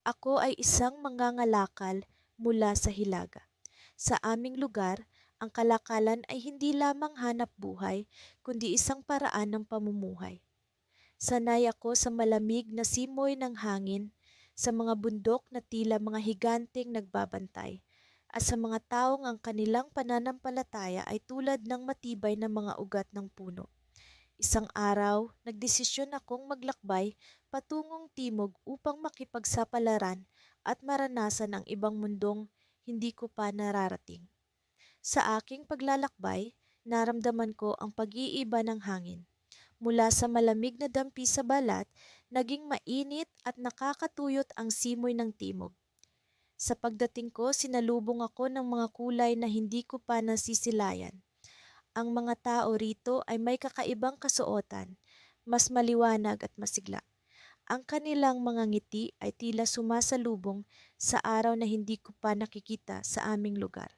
Ako ay isang mangangalakal mula sa Hilaga. Sa aming lugar, ang kalakalan ay hindi lamang hanap buhay, kundi isang paraan ng pamumuhay. Sanay ako sa malamig na simoy ng hangin, sa mga bundok na tila mga higanteng nagbabantay, at sa mga taong ang kanilang pananampalataya ay tulad ng matibay na mga ugat ng puno. Isang araw, nagdesisyon akong maglakbay patungong timog upang makipagsapalaran at maranasan ang ibang mundong hindi ko pa nararating. Sa aking paglalakbay, naramdaman ko ang pag-iiba ng hangin. Mula sa malamig na dampi sa balat, naging mainit at nakakatuyot ang simoy ng timog. Sa pagdating ko, sinalubong ako ng mga kulay na hindi ko pa nasisilayan. Ang mga tao rito ay may kakaibang kasuotan, mas maliwanag at masigla. Ang kanilang mga ngiti ay tila sumasalubong sa araw na hindi ko pa nakikita sa aming lugar.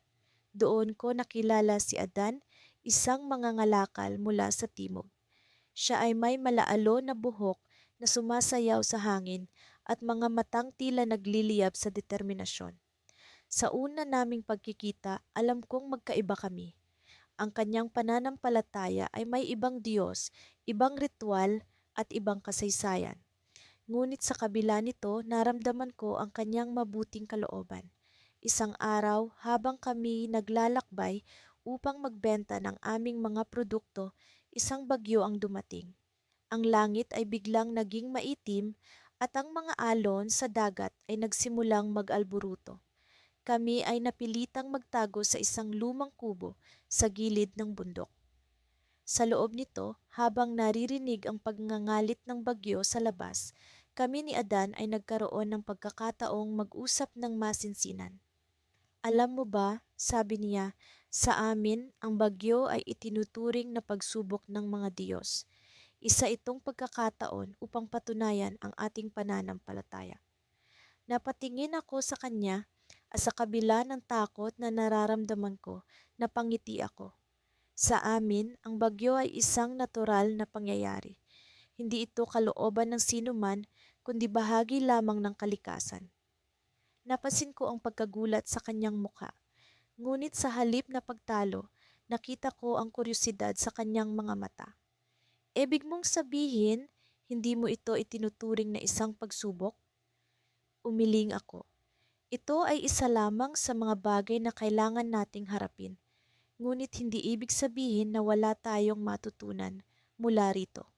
Doon ko nakilala si Adan, isang mangangalakal mula sa timog. Siya ay may malaalo na buhok na sumasayaw sa hangin at mga matang tila nagliliyab sa determinasyon. Sa una naming pagkikita, alam kong magkaiba kami. Ang kanyang pananampalataya ay may ibang Diyos, ibang ritual at ibang kasaysayan. Ngunit sa kabila nito, naramdaman ko ang kanyang mabuting kalooban. Isang araw, habang kami naglalakbay upang magbenta ng aming mga produkto, isang bagyo ang dumating. Ang langit ay biglang naging maitim at ang mga alon sa dagat ay nagsimulang mag-alburuto. Kami ay napilitang magtago sa isang lumang kubo sa gilid ng bundok. Sa loob nito, habang naririnig ang pagngangalit ng bagyo sa labas, kami ni Adan ay nagkaroon ng pagkakataong mag-usap ng masinsinan. Alam mo ba, sabi niya, sa amin ang bagyo ay itinuturing na pagsubok ng mga Diyos. Isa itong pagkakataon upang patunayan ang ating pananampalataya. Napatingin ako sa kanya at sa kabila ng takot na nararamdaman ko, napangiti ako. Sa amin, ang bagyo ay isang natural na pangyayari. Hindi ito kalooban ng sinuman, kundi bahagi lamang ng kalikasan. Napansin ko ang pagkagulat sa kanyang mukha. Ngunit sa halip na pagtalo, nakita ko ang kuryosidad sa kanyang mga mata. Ibig mong sabihin, hindi mo ito itinuturing na isang pagsubok? Umiling ako. Ito ay isa lamang sa mga bagay na kailangan nating harapin. Ngunit hindi ibig sabihin na wala tayong matutunan mula rito.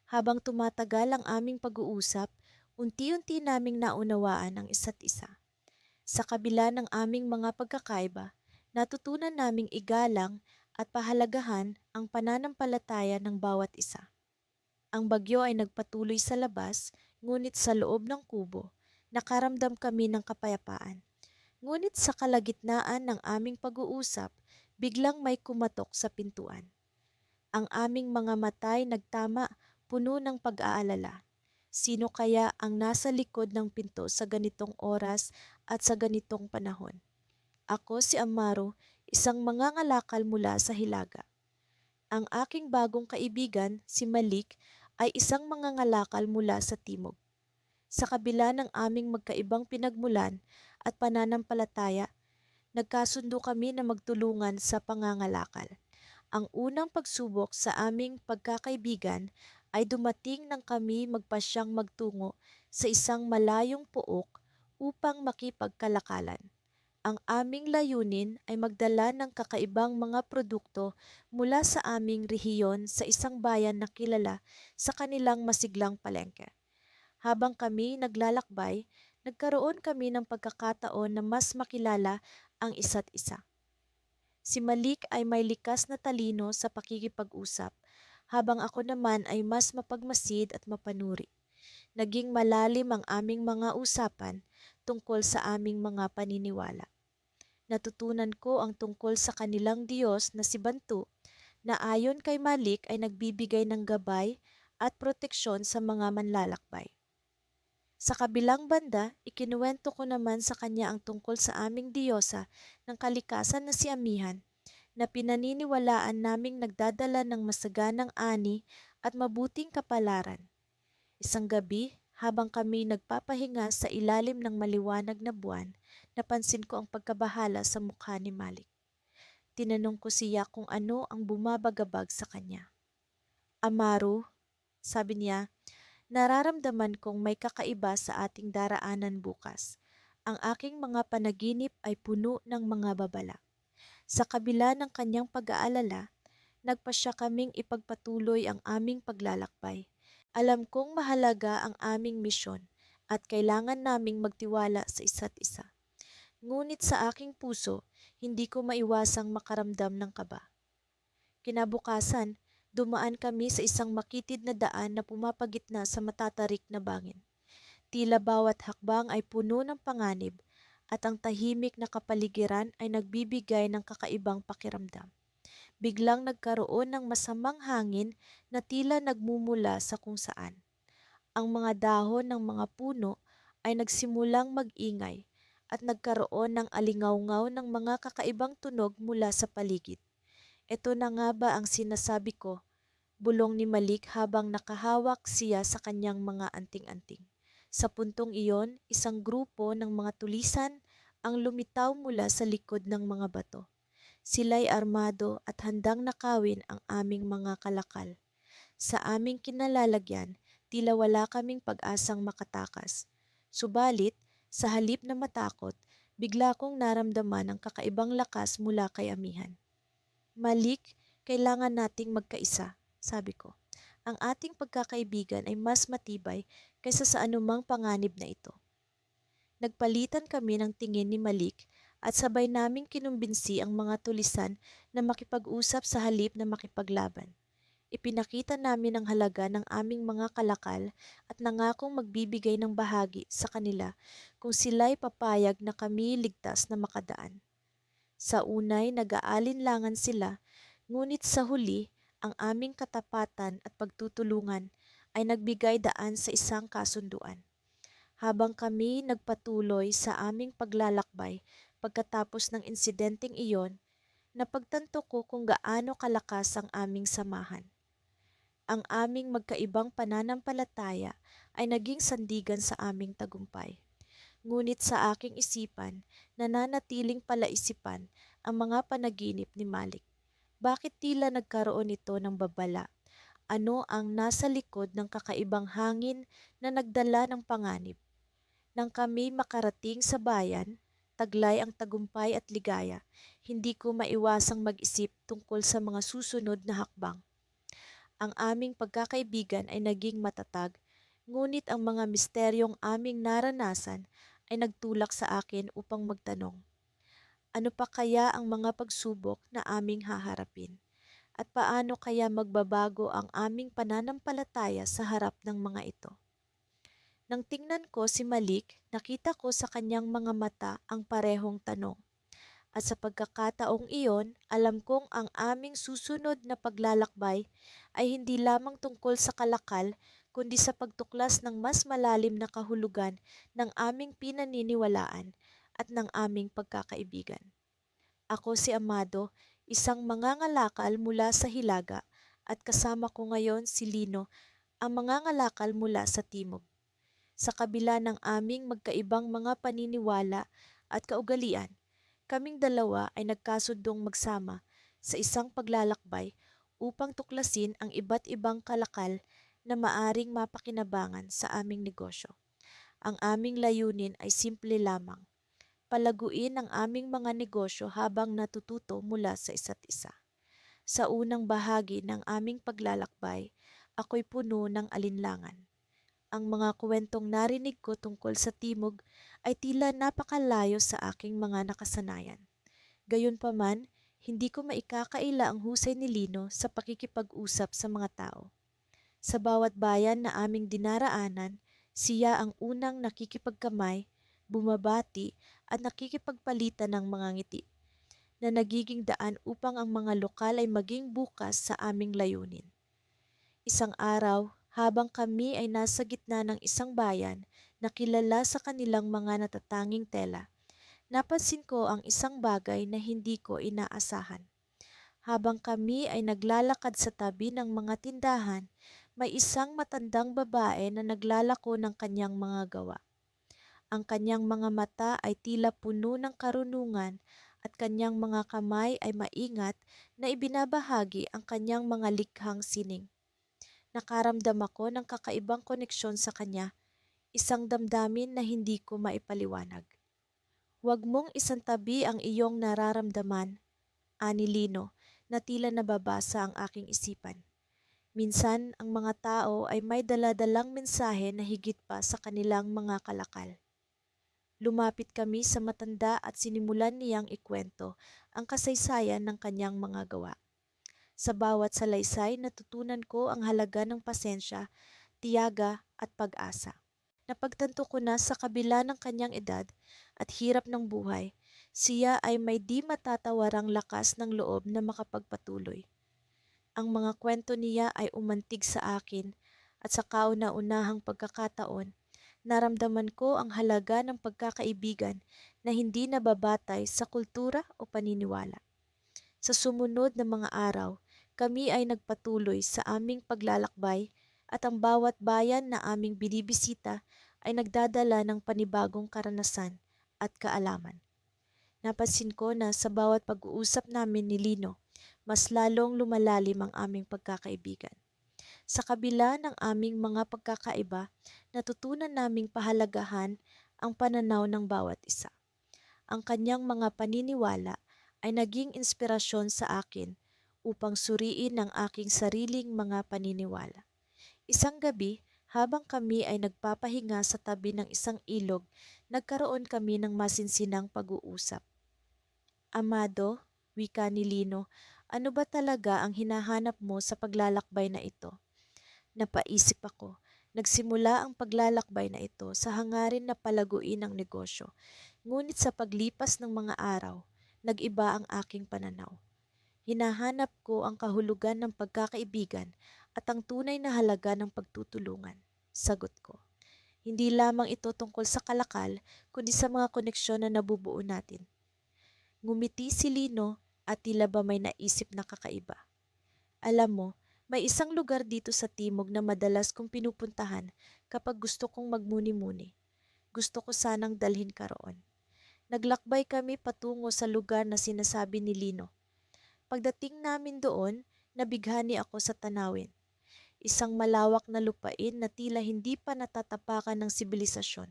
Habang tumatagal ang aming pag-uusap, unti-unti naming naunawaan ang isa't isa. Sa kabila ng aming mga pagkakaiba, natutunan naming igalang at pahalagahan ang pananampalataya ng bawat isa. Ang bagyo ay nagpatuloy sa labas, ngunit sa loob ng kubo, nakaramdam kami ng kapayapaan. Ngunit sa kalagitnaan ng aming pag-uusap, biglang may kumatok sa pintuan. Ang aming mga mata'y nagtama, puno ng pag-aalala. Sino kaya ang nasa likod ng pinto sa ganitong oras at sa ganitong panahon? Ako si Amaro, isang mangangalakal mula sa Hilaga. Ang aking bagong kaibigan, si Malik, ay isang mangangalakal mula sa Timog. Sa kabila ng aming magkaibang pinagmulan at pananampalataya, nagkasundo kami na magtulungan sa pangangalakal. Ang unang pagsubok sa aming pagkakaibigan ay dumating nang kami magpasyang magtungo sa isang malayong pook upang makipagkalakalan. Ang aming layunin ay magdala ng kakaibang mga produkto mula sa aming rehiyon sa isang bayan na kilala sa kanilang masiglang palengke. Habang kami naglalakbay, nagkaroon kami ng pagkakataon na mas makilala ang isa't isa. Si Malik ay may likas na talino sa pakikipag-usap, habang ako naman ay mas mapagmasid at mapanuri. Naging malalim ang aming mga usapan tungkol sa aming mga paniniwala. Natutunan ko ang tungkol sa kanilang Diyos na si Bantu, na ayon kay Malik ay nagbibigay ng gabay at proteksyon sa mga manlalakbay. Sa kabilang banda, ikinuwento ko naman sa kanya ang tungkol sa aming diyosa ng kalikasan na si Amihan, na pinaniniwalaan naming nagdadala ng masaganang ani at mabuting kapalaran. Isang gabi, Habang kami nagpapahinga sa ilalim ng maliwanag na buwan, napansin ko ang pagkabahala sa mukha ni Malik. Tinanong ko siya kung ano ang bumabagabag sa kanya. Amaru, sabi niya, nararamdaman kong may kakaiba sa ating daraanan bukas. Ang aking mga panaginip ay puno ng mga babala. Sa kabila ng kanyang pag-aalala, nagpasya kaming ipagpatuloy ang aming paglalakbay. Alam kong mahalaga ang aming misyon at kailangan naming magtiwala sa isa't isa. Ngunit sa aking puso, hindi ko maiwasang makaramdam ng kaba. Kinabukasan, dumaan kami sa isang makitid na daan na pumapagitna sa matatarik na bangin. Tila bawat hakbang ay puno ng panganib at ang tahimik na kapaligiran ay nagbibigay ng kakaibang pakiramdam. Biglang nagkaroon ng masamang hangin na tila nagmumula sa kung saan. Ang mga dahon ng mga puno ay nagsimulang mag-ingay at nagkaroon ng alingawngaw ng mga kakaibang tunog mula sa paligid. Ito na nga ba ang sinasabi ko? Bulong ni Malik habang nakahawak siya sa kanyang mga anting-anting. Sa puntong iyon, isang grupo ng mga tulisan ang lumitaw mula sa likod ng mga bato. Sila'y armado at handang nakawin ang aming mga kalakal. Sa aming kinalalagyan, tila wala kaming pag-asang makatakas. Subalit, sa halip na matakot, bigla kong naramdaman ang kakaibang lakas mula kay Amihan. Malik, kailangan nating magkaisa, sabi ko. Ang ating pagkakaibigan ay mas matibay kaysa sa anumang panganib na ito. Nagpalitan kami ng tingin ni Malik at sabay naming kinumbinsi ang mga tulisan na makipag-usap sa halip na makipaglaban. Ipinakita namin ang halaga ng aming mga kalakal at nangakong magbibigay ng bahagi sa kanila kung sila'y papayag na kami ligtas na makadaan. Sa unay nag-aalinlangan sila, ngunit sa huli ang aming katapatan at pagtutulungan ay nagbigay daan sa isang kasunduan. Habang kami nagpatuloy sa aming paglalakbay pagkatapos ng insidenteng iyon, napagtanto ko kung gaano kalakas ang aming samahan. Ang aming magkaibang pananampalataya ay naging sandigan sa aming tagumpay. Ngunit sa aking isipan, nananatiling palaisipan ang mga panaginip ni Malik. Bakit tila nagkaroon ito ng babala? Ano ang nasa likod ng kakaibang hangin na nagdala ng panganib? Nang kami makarating sa bayan, taglay ang tagumpay at ligaya, hindi ko maiwasang mag-isip tungkol sa mga susunod na hakbang. Ang aming pagkakaibigan ay naging matatag, ngunit ang mga misteryong aming naranasan ay nagtulak sa akin upang magtanong. Ano pa kaya ang mga pagsubok na aming haharapin? At paano kaya magbabago ang aming pananampalataya sa harap ng mga ito? Nang tingnan ko si Malik, nakita ko sa kanyang mga mata ang parehong tanong. At sa pagkakataong iyon, alam kong ang aming susunod na paglalakbay ay hindi lamang tungkol sa kalakal, kundi sa pagtuklas ng mas malalim na kahulugan ng aming pinaniniwalaan at ng aming pagkakaibigan. Ako si Amado, isang mangangalakal mula sa Hilaga, at kasama ko ngayon si Lino, ang mangangalakal mula sa Timog. Sa kabila ng aming magkaibang mga paniniwala at kaugalian, kaming dalawa ay nagkasundong magsama sa isang paglalakbay upang tuklasin ang iba't ibang kalakal na maaring mapakinabangan sa aming negosyo. Ang aming layunin ay simple lamang, palaguin ang aming mga negosyo habang natututo mula sa isa't isa. Sa unang bahagi ng aming paglalakbay, ako'y puno ng alinlangan. Ang mga kwentong narinig ko tungkol sa Timog ay tila napakalayo sa aking mga nakasanayan. Gayunpaman, hindi ko maikakaila ang husay ni Lino sa pakikipag-usap sa mga tao. Sa bawat bayan na aming dinaraanan, siya ang unang nakikipagkamay, bumabati at nakikipagpalitan ng mga ngiti na nagiging daan upang ang mga lokal ay maging bukas sa aming layunin. Isang araw, habang kami ay nasa gitna ng isang bayan na kilala sa kanilang mga natatanging tela, napansin ko ang isang bagay na hindi ko inaasahan. Habang kami ay naglalakad sa tabi ng mga tindahan, May isang matandang babae na naglalako ng kanyang mga gawa. Ang kanyang mga mata ay tila puno ng karunungan at kanyang mga kamay ay maingat na ibinabahagi ang kanyang mga likhang sining. Nakaramdam ako ng kakaibang koneksyon sa kanya, isang damdamin na hindi ko maipaliwanag. Huwag mong isantabi ang iyong nararamdaman, ani Lino, na tila nababasa ang aking isipan. Minsan, ang mga tao ay may daladalang mensahe na higit pa sa kanilang mga kalakal. Lumapit kami sa matanda at sinimulan niyang ikwento ang kasaysayan ng kanyang mga gawa. Sa bawat salaysay, natutunan ko ang halaga ng pasensya, tiyaga at pag-asa. Napagtanto ko na sa kabila ng kanyang edad at hirap ng buhay, siya ay may di matatawarang lakas ng loob na makapagpatuloy. Ang mga kwento niya ay umantig sa akin at sa kauna-unahang pagkakataon, naramdaman ko ang halaga ng pagkakaibigan na hindi nababatay sa kultura o paniniwala. Sa sumunod na mga araw, kami ay nagpatuloy sa aming paglalakbay at ang bawat bayan na aming binibisita ay nagdadala ng panibagong karanasan at kaalaman. Napansin ko na sa bawat pag-uusap namin ni Lino, mas lalong lumalalim ang aming pagkakaibigan. Sa kabila ng aming mga pagkakaiba, natutunan naming pahalagahan ang pananaw ng bawat isa. Ang kanyang mga paniniwala ay naging inspirasyon sa akin upang suriin ang aking sariling mga paniniwala. Isang gabi, habang kami ay nagpapahinga sa tabi ng isang ilog, nagkaroon kami ng masinsinang pag-uusap. Amado, wika ni Lino, ano ba talaga ang hinahanap mo sa paglalakbay na ito? Napaisip ako. Nagsimula ang paglalakbay na ito sa hangarin na palaguin ang negosyo. Ngunit sa paglipas ng mga araw, nag-iba ang aking pananaw. Hinahanap ko ang kahulugan ng pagkakaibigan at ang tunay na halaga ng pagtutulungan. Sagot ko. Hindi lamang ito tungkol sa kalakal, kundi sa mga koneksyon na nabubuo natin. Ngumiti si Lino at tila ba may naisip na kakaiba. Alam mo, may isang lugar dito sa timog na madalas kong pinupuntahan kapag gusto kong magmuni-muni. Gusto ko sanang dalhin ka roon. Naglakbay kami patungo sa lugar na sinasabi ni Lino. Pagdating namin doon, nabighani ako sa tanawin. Isang malawak na lupain na tila hindi pa natatapakan ng sibilisasyon.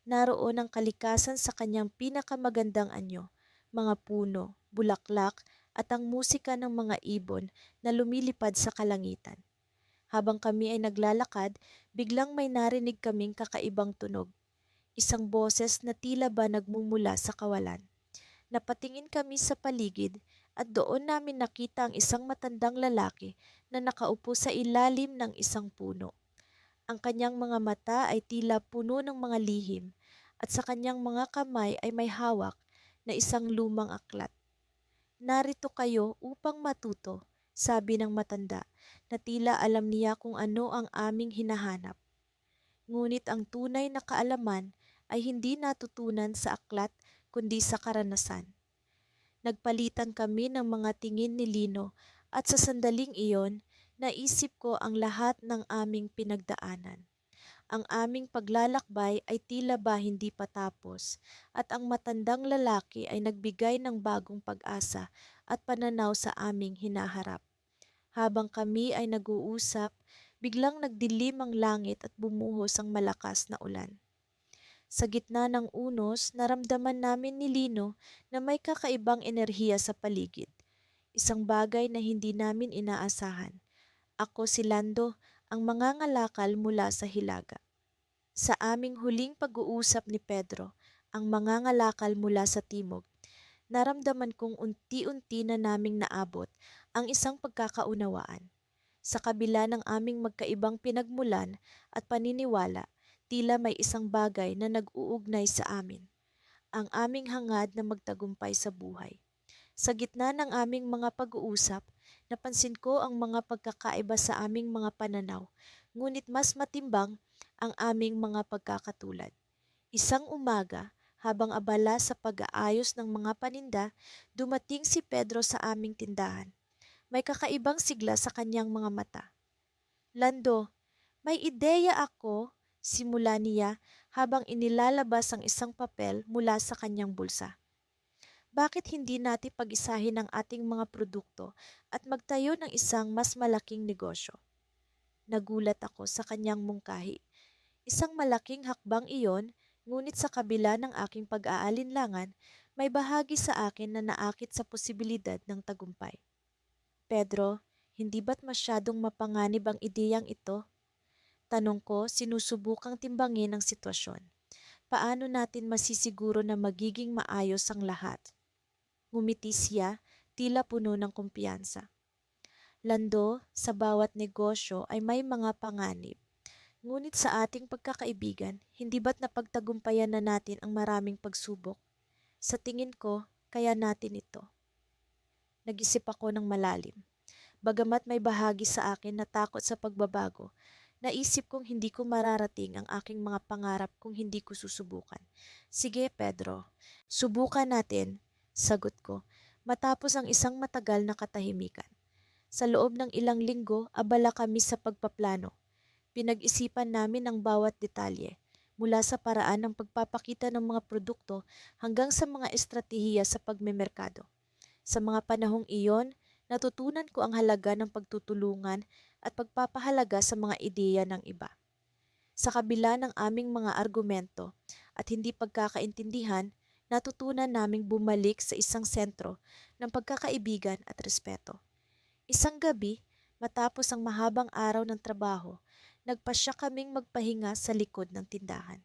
Naroon ang kalikasan sa kanyang pinakamagandang anyo, mga puno, bulaklak, at ang musika ng mga ibon na lumilipad sa kalangitan. Habang kami ay naglalakad, biglang may narinig kaming kakaibang tunog. Isang boses na tila ba nagmumula sa kawalan. Napatingin kami sa paligid at doon namin nakita ang isang matandang lalaki na nakaupo sa ilalim ng isang puno. Ang kanyang mga mata ay tila puno ng mga lihim at sa kanyang mga kamay ay may hawak na isang lumang aklat. Narito kayo upang matuto, sabi ng matanda, na tila alam niya kung ano ang aming hinahanap. Ngunit ang tunay na kaalaman ay hindi natutunan sa aklat kundi sa karanasan. Nagpalitan kami ng mga tingin ni Lino at sa sandaling iyon, naisip ko ang lahat ng aming pinagdaanan. Ang aming paglalakbay ay tila ba hindi patapos at ang matandang lalaki ay nagbigay ng bagong pag-asa at pananaw sa aming hinaharap. Habang kami ay nag-uusap, biglang nagdilim ang langit at bumuhos ang malakas na ulan. Sa gitna ng unos, naramdaman namin ni Lino na may kakaibang enerhiya sa paligid. Isang bagay na hindi namin inaasahan. Ako si Lando, ang mangangalakal mula sa Hilaga. Sa aming huling pag-uusap ni Pedro, ang mangangalakal mula sa Timog, naramdaman kong unti-unti na naming naabot ang isang pagkakaunawaan. Sa kabila ng aming magkaibang pinagmulan at paniniwala, tila may isang bagay na nag-uugnay sa amin, ang aming hangad na magtagumpay sa buhay. Sa gitna ng aming mga pag-uusap, napansin ko ang mga pagkakaiba sa aming mga pananaw, ngunit mas matimbang ang aming mga pagkakatulad. Isang umaga, habang abala sa pag-aayos ng mga paninda, dumating si Pedro sa aming tindahan. May kakaibang sigla sa kanyang mga mata. Lando, may ideya ako, simula niya habang inilalabas ang isang papel mula sa kanyang bulsa. Bakit hindi natin pag-isahin ang ating mga produkto at magtayo ng isang mas malaking negosyo? Nagulat ako sa kanyang mungkahi. Isang malaking hakbang iyon, ngunit sa kabila ng aking pag-aalinlangan, may bahagi sa akin na naakit sa posibilidad ng tagumpay. Pedro, hindi ba't masyadong mapanganib ang ideyang ito? Tanong ko, sinusubukang timbangin ang sitwasyon. Paano natin masisiguro na magiging maayos ang lahat? Ngumiti siya, tila puno ng kumpiyansa. Lando, sa bawat negosyo ay may mga panganib. Ngunit sa ating pagkakaibigan, hindi ba't napagtagumpayan na natin ang maraming pagsubok? Sa tingin ko, kaya natin ito. Nag-isip ako ng malalim. Bagamat may bahagi sa akin na takot sa pagbabago, naisip kong hindi ko mararating ang aking mga pangarap kung hindi ko susubukan. Sige, Pedro, subukan natin, sagot ko, matapos ang isang matagal na katahimikan. Sa loob ng ilang linggo, abala kami sa pagpaplano. Pinag-isipan namin ang bawat detalye, mula sa paraan ng pagpapakita ng mga produkto hanggang sa mga estratehiya sa pagmemerkado. Sa mga panahong iyon, natutunan ko ang halaga ng pagtutulungan at pagpapahalaga sa mga ideya ng iba. Sa kabila ng aming mga argumento at hindi pagkakaintindihan, natutunan naming bumalik sa isang sentro ng pagkakaibigan at respeto. Isang gabi, matapos ang mahabang araw ng trabaho, nagpasya kaming magpahinga sa likod ng tindahan.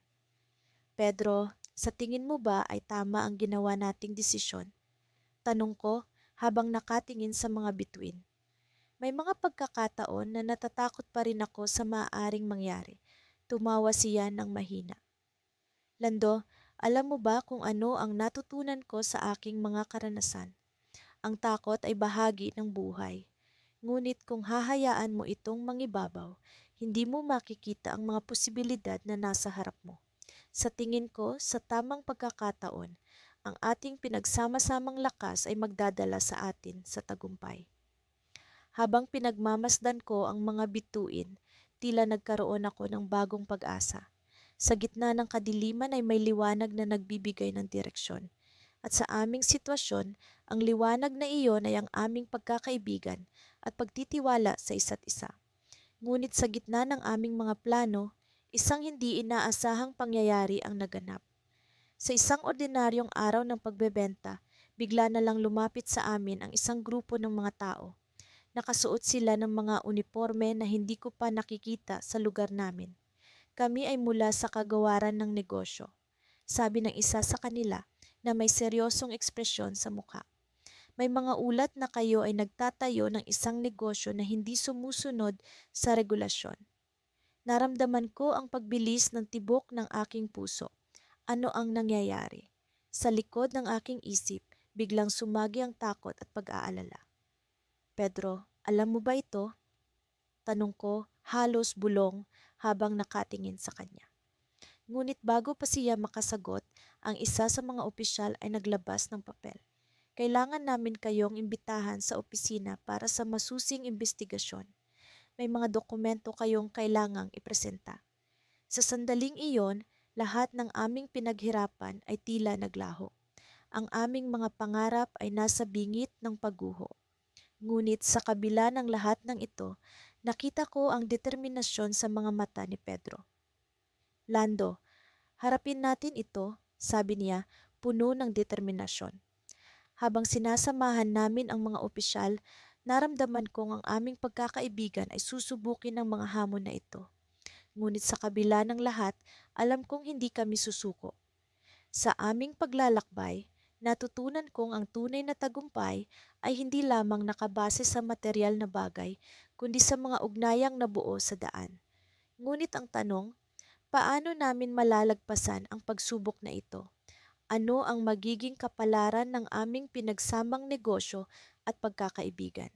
Pedro, sa tingin mo ba ay tama ang ginawa nating desisyon? Tanong ko habang nakatingin sa mga bituin. May mga pagkakataon na natatakot pa rin ako sa maaaring mangyari. Tumawa siya ng mahina. Lando, alam mo ba kung ano ang natutunan ko sa aking mga karanasan? Ang takot ay bahagi ng buhay. Ngunit kung hahayaan mo itong mangibabaw, hindi mo makikita ang mga posibilidad na nasa harap mo. Sa tingin ko, sa tamang pagkakataon, ang ating pinagsama-samang lakas ay magdadala sa atin sa tagumpay. Habang pinagmamasdan ko ang mga bituin, tila nagkaroon ako ng bagong pag-asa. Sa gitna ng kadiliman ay may liwanag na nagbibigay ng direksyon. At sa aming sitwasyon, ang liwanag na iyon ay ang aming pagkakaibigan at pagtitiwala sa isa't isa. Ngunit sa gitna ng aming mga plano, isang hindi inaasahang pangyayari ang naganap. Sa isang ordinaryong araw ng pagbebenta, bigla na lang lumapit sa amin ang isang grupo ng mga tao. Nakasuot sila ng mga uniforme na hindi ko pa nakikita sa lugar namin. Kami ay mula sa kagawaran ng negosyo, sabi ng isa sa kanila na may seryosong ekspresyon sa mukha. May mga ulat na kayo ay nagtatayo ng isang negosyo na hindi sumusunod sa regulasyon. Naramdaman ko ang pagbilis ng tibok ng aking puso. Ano ang nangyayari? Sa likod ng aking isip, biglang sumagi ang takot at pag-aalala. Pedro, alam mo ba ito? Tanong ko, halos bulong habang nakatingin sa kanya. Ngunit bago pa siya makasagot, ang isa sa mga opisyal ay naglabas ng papel. Kailangan namin kayong imbitahan sa opisina para sa masusing imbestigasyon. May mga dokumento kayong kailangang ipresenta. Sa sandaling iyon, lahat ng aming pinaghirapan ay tila naglaho. Ang aming mga pangarap ay nasa bingit ng pagguho. Ngunit sa kabila ng lahat ng ito, nakita ko ang determinasyon sa mga mata ni Pedro. Lando, harapin natin ito, sabi niya, puno ng determinasyon. Habang sinasamahan namin ang mga opisyal, naramdaman kong ang aming pagkakaibigan ay susubukin ng mga hamon na ito. Ngunit sa kabila ng lahat, alam kong hindi kami susuko. Sa aming paglalakbay, natutunan kong ang tunay na tagumpay ay hindi lamang nakabase sa material na bagay, kundi sa mga ugnayang nabuo sa daan. Ngunit ang tanong, paano namin malalagpasan ang pagsubok na ito? Ano ang magiging kapalaran ng aming pinagsamang negosyo at pagkakaibigan?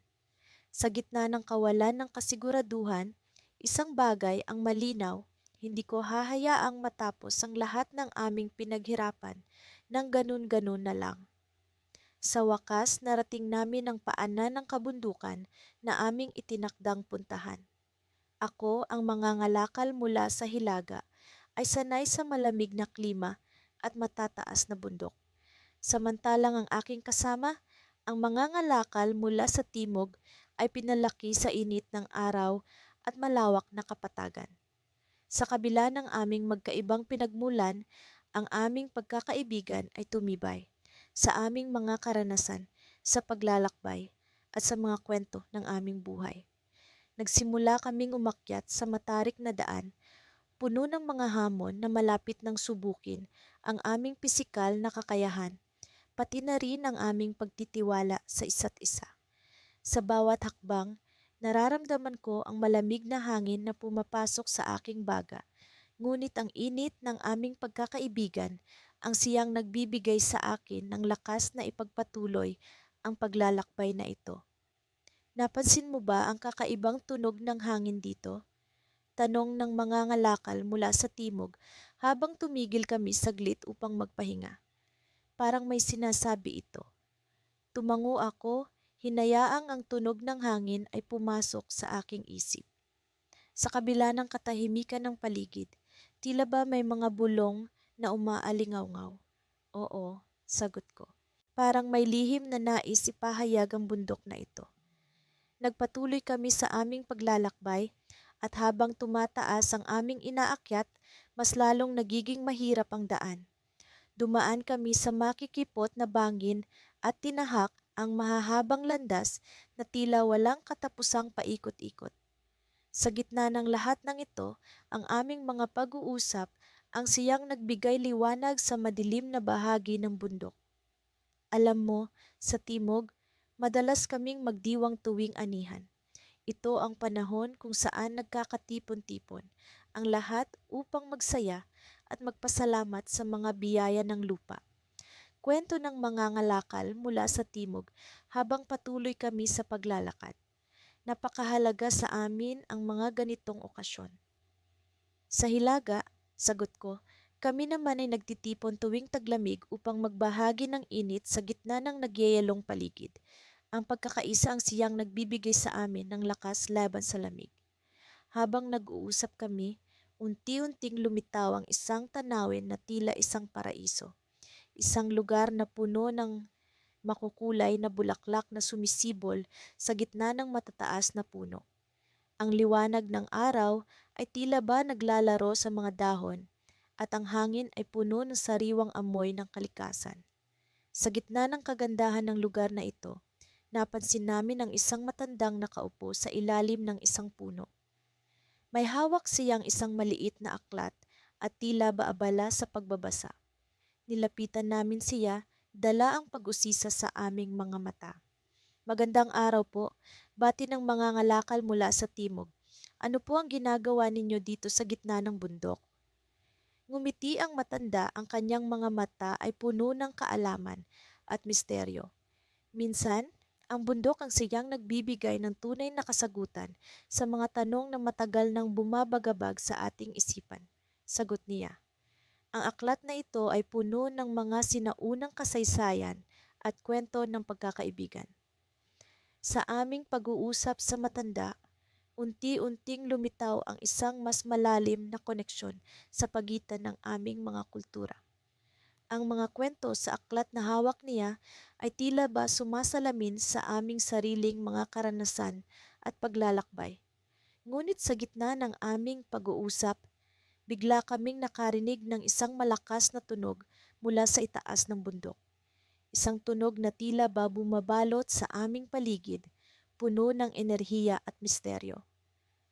Sa gitna ng kawalan ng kasiguraduhan, isang bagay ang malinaw, hindi ko hahayaang matapos ang lahat ng aming pinaghirapan ng ganun-ganun na lang. Sa wakas, narating namin ang paanan ng kabundukan na aming itinakdang puntahan. Ako, ang mangangalakal mula sa hilaga, ay sanay sa malamig na klima at matataas na bundok. Samantalang ang aking kasama, ang mangangalakal mula sa timog, ay pinalaki sa init ng araw at malawak na kapatagan. Sa kabila ng aming magkaibang pinagmulan, ang aming pagkakaibigan ay tumibay sa aming mga karanasan, sa paglalakbay at sa mga kwento ng aming buhay. Nagsimula kaming umakyat sa matarik na daan, puno ng mga hamon na malapit ng subukin ang aming pisikal na kakayahan, pati na rin ang aming pagtitiwala sa isa't isa. Sa bawat hakbang, nararamdaman ko ang malamig na hangin na pumapasok sa aking baga, ngunit ang init ng aming pagkakaibigan ang siyang nagbibigay sa akin ng lakas na ipagpatuloy ang paglalakbay na ito. Napansin mo ba ang kakaibang tunog ng hangin dito? Tanong ng mga ngalakal mula sa timog habang tumigil kami saglit upang magpahinga. Parang may sinasabi ito. Tumango ako, hinayaang ang tunog ng hangin ay pumasok sa aking isip. Sa kabila ng katahimikan ng paligid, tila ba may mga bulong na umaalingaw-ngaw? Oo, sagot ko. Parang may lihim na nais ipahayag ang bundok na ito. Nagpatuloy kami sa aming paglalakbay at habang tumataas ang aming inaakyat, mas lalong nagiging mahirap ang daan. Dumaan kami sa makikipot na bangin at tinahak ang mahahabang landas na tila walang katapusang paikot-ikot. Sa gitna ng lahat ng ito, ang aming mga pag-uusap ang siyang nagbigay liwanag sa madilim na bahagi ng bundok. Alam mo, sa timog, madalas kaming magdiwang tuwing anihan. Ito ang panahon kung saan nagkakatipon-tipon ang lahat upang magsaya at magpasalamat sa mga biyaya ng lupa. Kwento ng mga ngalakal mula sa timog habang patuloy kami sa paglalakad. Napakahalaga sa amin ang mga ganitong okasyon. Sa hilaga, sagot ko, kami naman ay nagtitipon tuwing taglamig upang magbahagi ng init sa gitna ng nagyayalong paligid. Ang pagkakaisa ang siyang nagbibigay sa amin ng lakas laban sa lamig. Habang nag-uusap kami, unti-unting lumitaw ang isang tanawin na tila isang paraiso. Isang lugar na puno ng makukulay na bulaklak na sumisibol sa gitna ng matataas na puno. Ang liwanag ng araw ay tila ba naglalaro sa mga dahon at ang hangin ay puno ng sariwang amoy ng kalikasan. Sa gitna ng kagandahan ng lugar na ito, napansin namin ang isang matandang nakaupo sa ilalim ng isang puno. May hawak siyang isang maliit na aklat at tila ba abala sa pagbabasa. Nilapitan namin siya, dala ang pag-usisa sa aming mga mata. Magandang araw po, bati ng mga ngalakal mula sa timog. Ano po ang ginagawa ninyo dito sa gitna ng bundok? Ngumiti ang matanda, ang kanyang mga mata ay puno ng kaalaman at misteryo. Minsan, ang bundok ang siyang nagbibigay ng tunay na kasagutan sa mga tanong na matagal nang bumabagabag sa ating isipan. Sagot niya. Ang aklat na ito ay puno ng mga sinaunang kasaysayan at kwento ng pagkakaibigan. Sa aming pag-uusap sa matanda, unti-unting lumitaw ang isang mas malalim na koneksyon sa pagitan ng aming mga kultura. Ang mga kwento sa aklat na hawak niya ay tila ba sumasalamin sa aming sariling mga karanasan at paglalakbay. Ngunit sa gitna ng aming pag-uusap, bigla kaming nakarinig ng isang malakas na tunog mula sa itaas ng bundok. Isang tunog na tila ba bumabalot sa aming paligid, puno ng enerhiya at misteryo.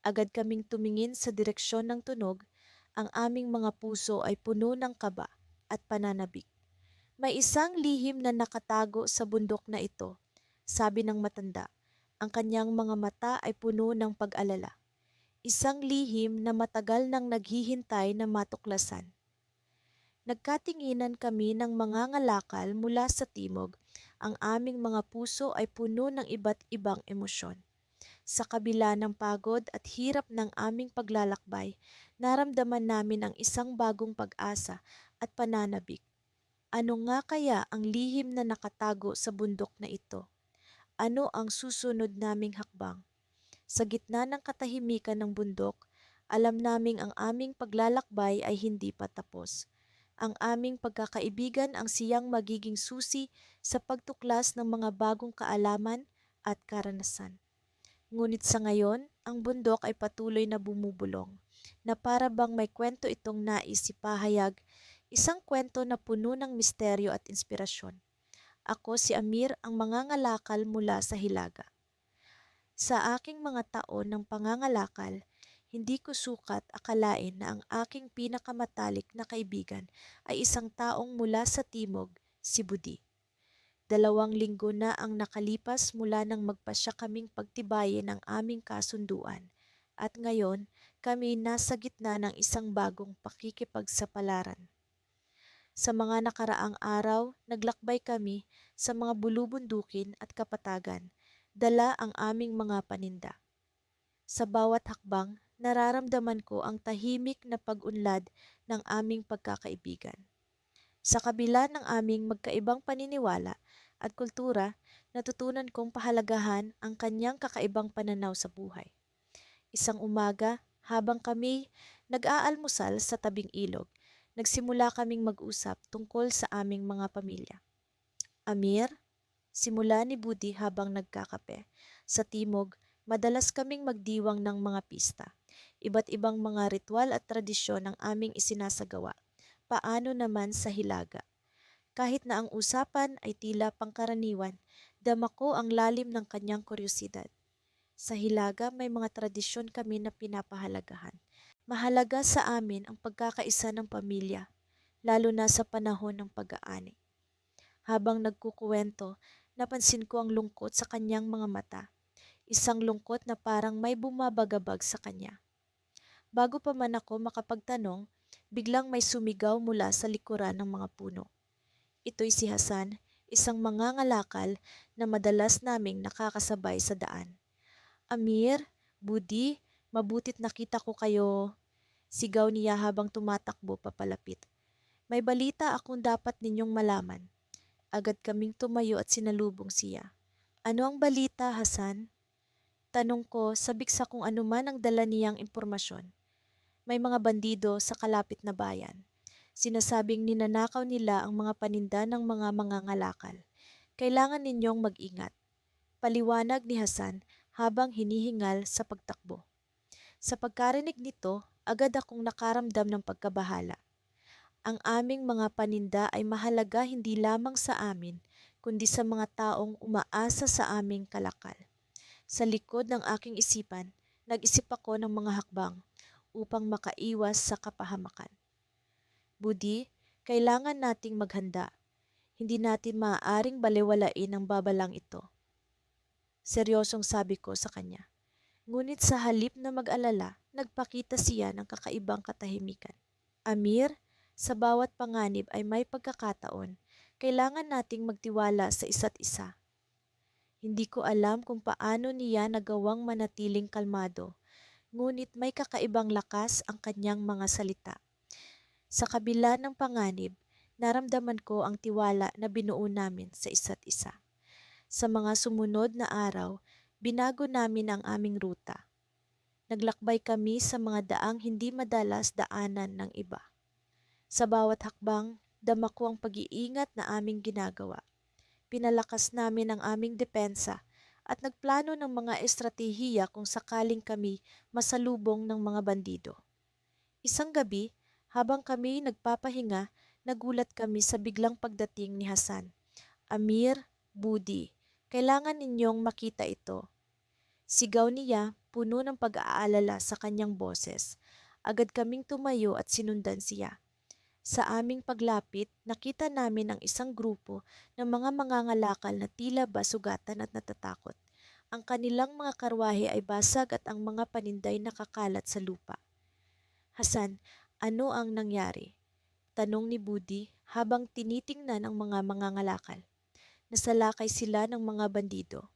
Agad kaming tumingin sa direksyon ng tunog, ang aming mga puso ay puno ng kaba at pananabik. May isang lihim na nakatago sa bundok na ito, sabi ng matanda. Ang kanyang mga mata ay puno ng pag-alala. Isang lihim na matagal nang naghihintay na matuklasan. Nagkatinginan kami ng mga ngalakal mula sa timog. Ang aming mga puso ay puno ng iba't ibang emosyon. Sa kabila ng pagod at hirap ng aming paglalakbay, naramdaman namin ang isang bagong pag-asa at pananabik. Ano nga kaya ang lihim na nakatago sa bundok na ito? Ano ang susunod naming hakbang? Sa gitna ng katahimikan ng bundok, alam naming ang aming paglalakbay ay hindi pa tapos. Ang aming pagkakaibigan ang siyang magiging susi sa pagtuklas ng mga bagong kaalaman at karanasan. Ngunit sa ngayon, ang bundok ay patuloy na bumubulong, na para bang may kwento itong nais ipahayag, isang kwento na puno ng misteryo at inspirasyon. Ako si Amir, ang mangangalakal mula sa Hilaga. Sa aking mga taon ng pangangalakal, hindi ko sukat akalain na ang aking pinakamatalik na kaibigan ay isang taong mula sa timog, si Budi. 2 linggo na ang nakalipas mula nang magpasya kaming pagtibayin ang aming kasunduan at ngayon kami nasa gitna ng isang bagong pakikipagsapalaran. Sa mga nakaraang araw, naglakbay kami sa mga bulubundukin at kapatagan, dala ang aming mga paninda. Sa bawat hakbang, nararamdaman ko ang tahimik na pag-unlad ng aming pagkakaibigan. Sa kabila ng aming magkaibang paniniwala at kultura, natutunan kong pahalagahan ang kanyang kakaibang pananaw sa buhay. Isang umaga, habang kami nag-aalmusal sa tabing ilog, nagsimula kaming mag-usap tungkol sa aming mga pamilya. Amir, simula ni Budi habang nagkakape. Sa timog, madalas kaming magdiwang ng mga pista. Iba't ibang mga ritual at tradisyon ang aming isinasagawa. Paano naman sa Hilaga? Kahit na ang usapan ay tila pangkaraniwan, dama ko ang lalim ng kanyang kuryosidad. Sa Hilaga may mga tradisyon kami na pinapahalagahan. Mahalaga sa amin ang pagkakaisa ng pamilya, lalo na sa panahon ng pag-aani. Habang nagkukuwento, napansin ko ang lungkot sa kanyang mga mata. Isang lungkot na parang may bumabagabag sa kanya. Bago pa man ako makapagtanong, biglang may sumigaw mula sa likuran ng mga puno. Ito'y si Hasan, isang mangangalakal na madalas naming nakakasabay sa daan. Amir, Budi, mabutit nakita ko kayo. Sigaw niya habang tumatakbo papalapit. May balita akong dapat ninyong malaman. Agad kaming tumayo at sinalubong siya. Ano ang balita, Hasan? Tanong ko, sabik sa kung anuman ang dala niyang impormasyon. May mga bandido sa kalapit na bayan. Sinasabing ninanakaw nila ang mga paninda ng mga mangangalakal. Kailangan ninyong mag-ingat. Paliwanag ni Hasan habang hinihingal sa pagtakbo. Sa pagkarinig nito, agad akong nakaramdam ng pagkabahala. Ang aming mga paninda ay mahalaga hindi lamang sa amin, kundi sa mga taong umaasa sa aming kalakal. Sa likod ng aking isipan, nag-isip ako ng mga hakbang upang makaiwas sa kapahamakan. Budi, kailangan nating maghanda. Hindi natin maaaring balewalain ang babalang ito. Seryosong sabi ko sa kanya. Ngunit sa halip na mag-alala, nagpakita siya ng kakaibang katahimikan. Amir, sa bawat panganib ay may pagkakataon. Kailangan nating magtiwala sa isa't isa. Hindi ko alam kung paano niya nagawang manatiling kalmado, ngunit may kakaibang lakas ang kanyang mga salita. Sa kabila ng panganib, naramdaman ko ang tiwala na binuo namin sa isa't isa. Sa mga sumunod na araw, binago namin ang aming ruta. Naglakbay kami sa mga daang hindi madalas daanan ng iba. Sa bawat hakbang, dama ko ang pag-iingat na aming ginagawa. Pinalakas namin ang aming depensa at nagplano ng mga estratehiya kung sakaling kami masalubong ng mga bandido. Isang gabi, habang kami nagpapahinga, nagulat kami sa biglang pagdating ni Hasan. Amir, Budi, kailangan ninyong makita ito. Sigaw niya, puno ng pag-aalala sa kanyang boses. Agad kaming tumayo at sinundan siya. Sa aming paglapit, nakita namin ang isang grupo ng mga mangangalakal na tila ba sugatan at natatakot. Ang kanilang mga karwahe ay basag at ang mga paninday nakakalat sa lupa. Hasan, ano ang nangyari? Tanong ni Budi habang tinitingnan ang mga mangangalakal. Nasalakay sila ng mga bandido.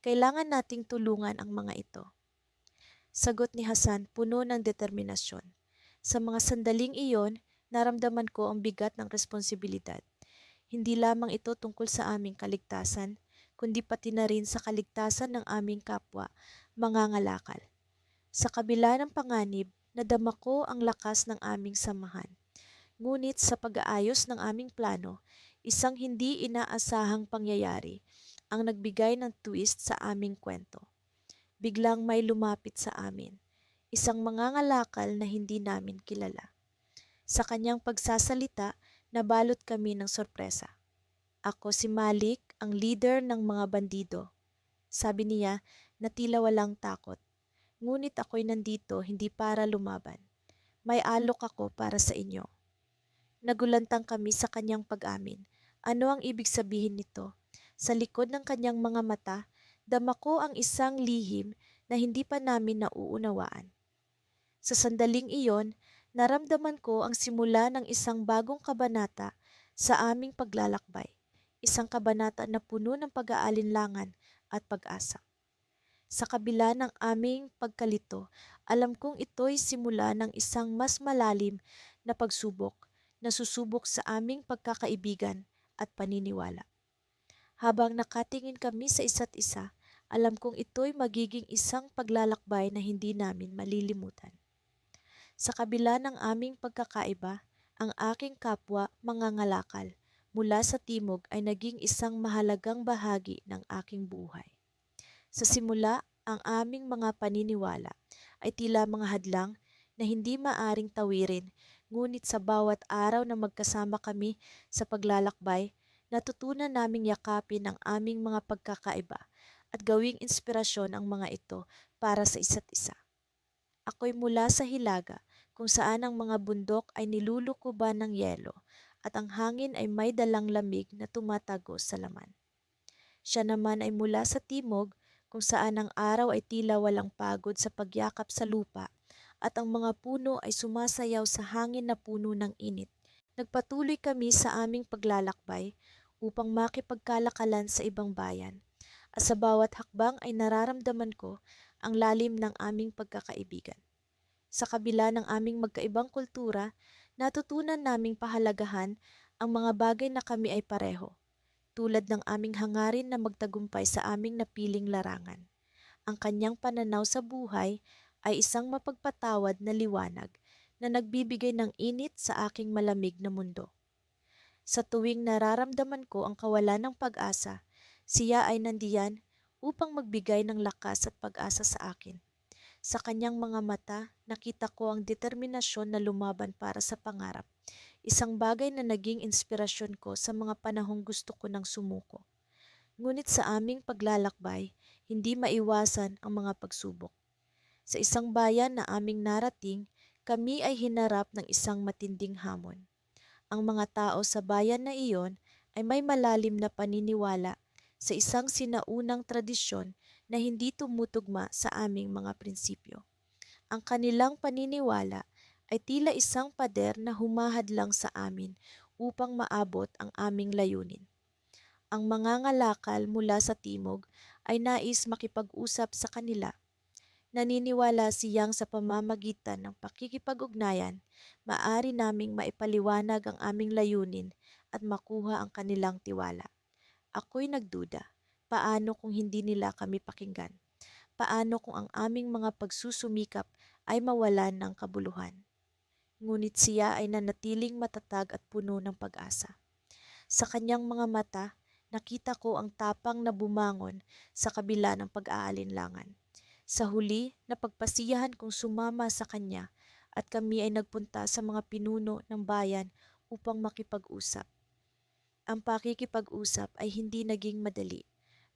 Kailangan nating tulungan ang mga ito. Sagot ni Hasan puno ng determinasyon. Sa mga sandaling iyon, naramdaman ko ang bigat ng responsibilidad. Hindi lamang ito tungkol sa aming kaligtasan, kundi pati na rin sa kaligtasan ng aming kapwa, mangangalakal. Sa kabila ng panganib, nadama ko ang lakas ng aming samahan. Ngunit sa pag-aayos ng aming plano, isang hindi inaasahang pangyayari ang nagbigay ng twist sa aming kwento. Biglang may lumapit sa amin, isang mangangalakal na hindi namin kilala. Sa kanyang pagsasalita, nabalot kami ng sorpresa. Ako si Malik, ang leader ng mga bandido. Sabi niya na tila walang takot. Ngunit ako'y nandito hindi para lumaban. May alok ako para sa inyo. Nagulantang kami sa kanyang pag-amin. Ano ang ibig sabihin nito? Sa likod ng kanyang mga mata, dama ko ang isang lihim na hindi pa namin nauunawaan. Sa sandaling iyon, naramdaman ko ang simula ng isang bagong kabanata sa aming paglalakbay. Isang kabanata na puno ng pag-aalinlangan at pag-asa. Sa kabila ng aming pagkalito, alam kong ito'y simula ng isang mas malalim na pagsubok na susubok sa aming pagkakaibigan at paniniwala. Habang nakatingin kami sa isa't isa, alam kong ito'y magiging isang paglalakbay na hindi namin malilimutan. Sa kabila ng aming pagkakaiba, ang aking kapwa mangangalakal mula sa timog ay naging isang mahalagang bahagi ng aking buhay. Sa simula, ang aming mga paniniwala ay tila mga hadlang na hindi maaring tawirin, ngunit sa bawat araw na magkasama kami sa paglalakbay, natutunan naming yakapin ang aming mga pagkakaiba at gawing inspirasyon ang mga ito para sa isa't isa. Ako'y mula sa Hilaga, kung saan ang mga bundok ay nilulukuban ng yelo at ang hangin ay may dalang lamig na tumatagos sa laman. Siya naman ay mula sa Timog, kung saan ang araw ay tila walang pagod sa pagyakap sa lupa at ang mga puno ay sumasayaw sa hangin na puno ng init. Nagpatuloy kami sa aming paglalakbay upang makipagkalakalan sa ibang bayan at sa bawat hakbang ay nararamdaman ko ang lalim ng aming pagkakaibigan. Sa kabila ng aming magkaibang kultura, natutunan naming pahalagahan ang mga bagay na kami ay pareho, tulad ng aming hangarin na magtagumpay sa aming napiling larangan. Ang kanyang pananaw sa buhay ay isang mapagpatawad na liwanag na nagbibigay ng init sa aking malamig na mundo. Sa tuwing nararamdaman ko ang kawalan ng pag-asa, siya ay nandiyan upang magbigay ng lakas at pag-asa sa akin. Sa kanyang mga mata, nakita ko ang determinasyon na lumaban para sa pangarap. Isang bagay na naging inspirasyon ko sa mga panahong gusto ko ng sumuko. Ngunit sa aming paglalakbay, hindi maiwasan ang mga pagsubok. Sa isang bayan na aming narating, kami ay hinarap ng isang matinding hamon. Ang mga tao sa bayan na iyon ay may malalim na paniniwala sa isang sinaunang tradisyon na hindi tumutugma sa aming mga prinsipyo. Ang kanilang paniniwala ay tila isang pader na humahadlang sa amin upang maabot ang aming layunin. Ang mangangalakal mula sa timog ay nais makipag-usap sa kanila. Naniniwala siyang sa pamamagitan ng pakikipag-ugnayan, maaari naming maipaliwanag ang aming layunin at makuha ang kanilang tiwala. Ako'y nagduda. Paano kung hindi nila kami pakinggan? Paano kung ang aming mga pagsusumikap ay mawalan ng kabuluhan? Ngunit siya ay nanatiling matatag at puno ng pag-asa. Sa kanyang mga mata, nakita ko ang tapang na bumangon sa kabila ng pag-aalinlangan. Sa huli, napagpasiyahan kong sumama sa kanya at kami ay nagpunta sa mga pinuno ng bayan upang makipag-usap. Ang pakikipag-usap ay hindi naging madali.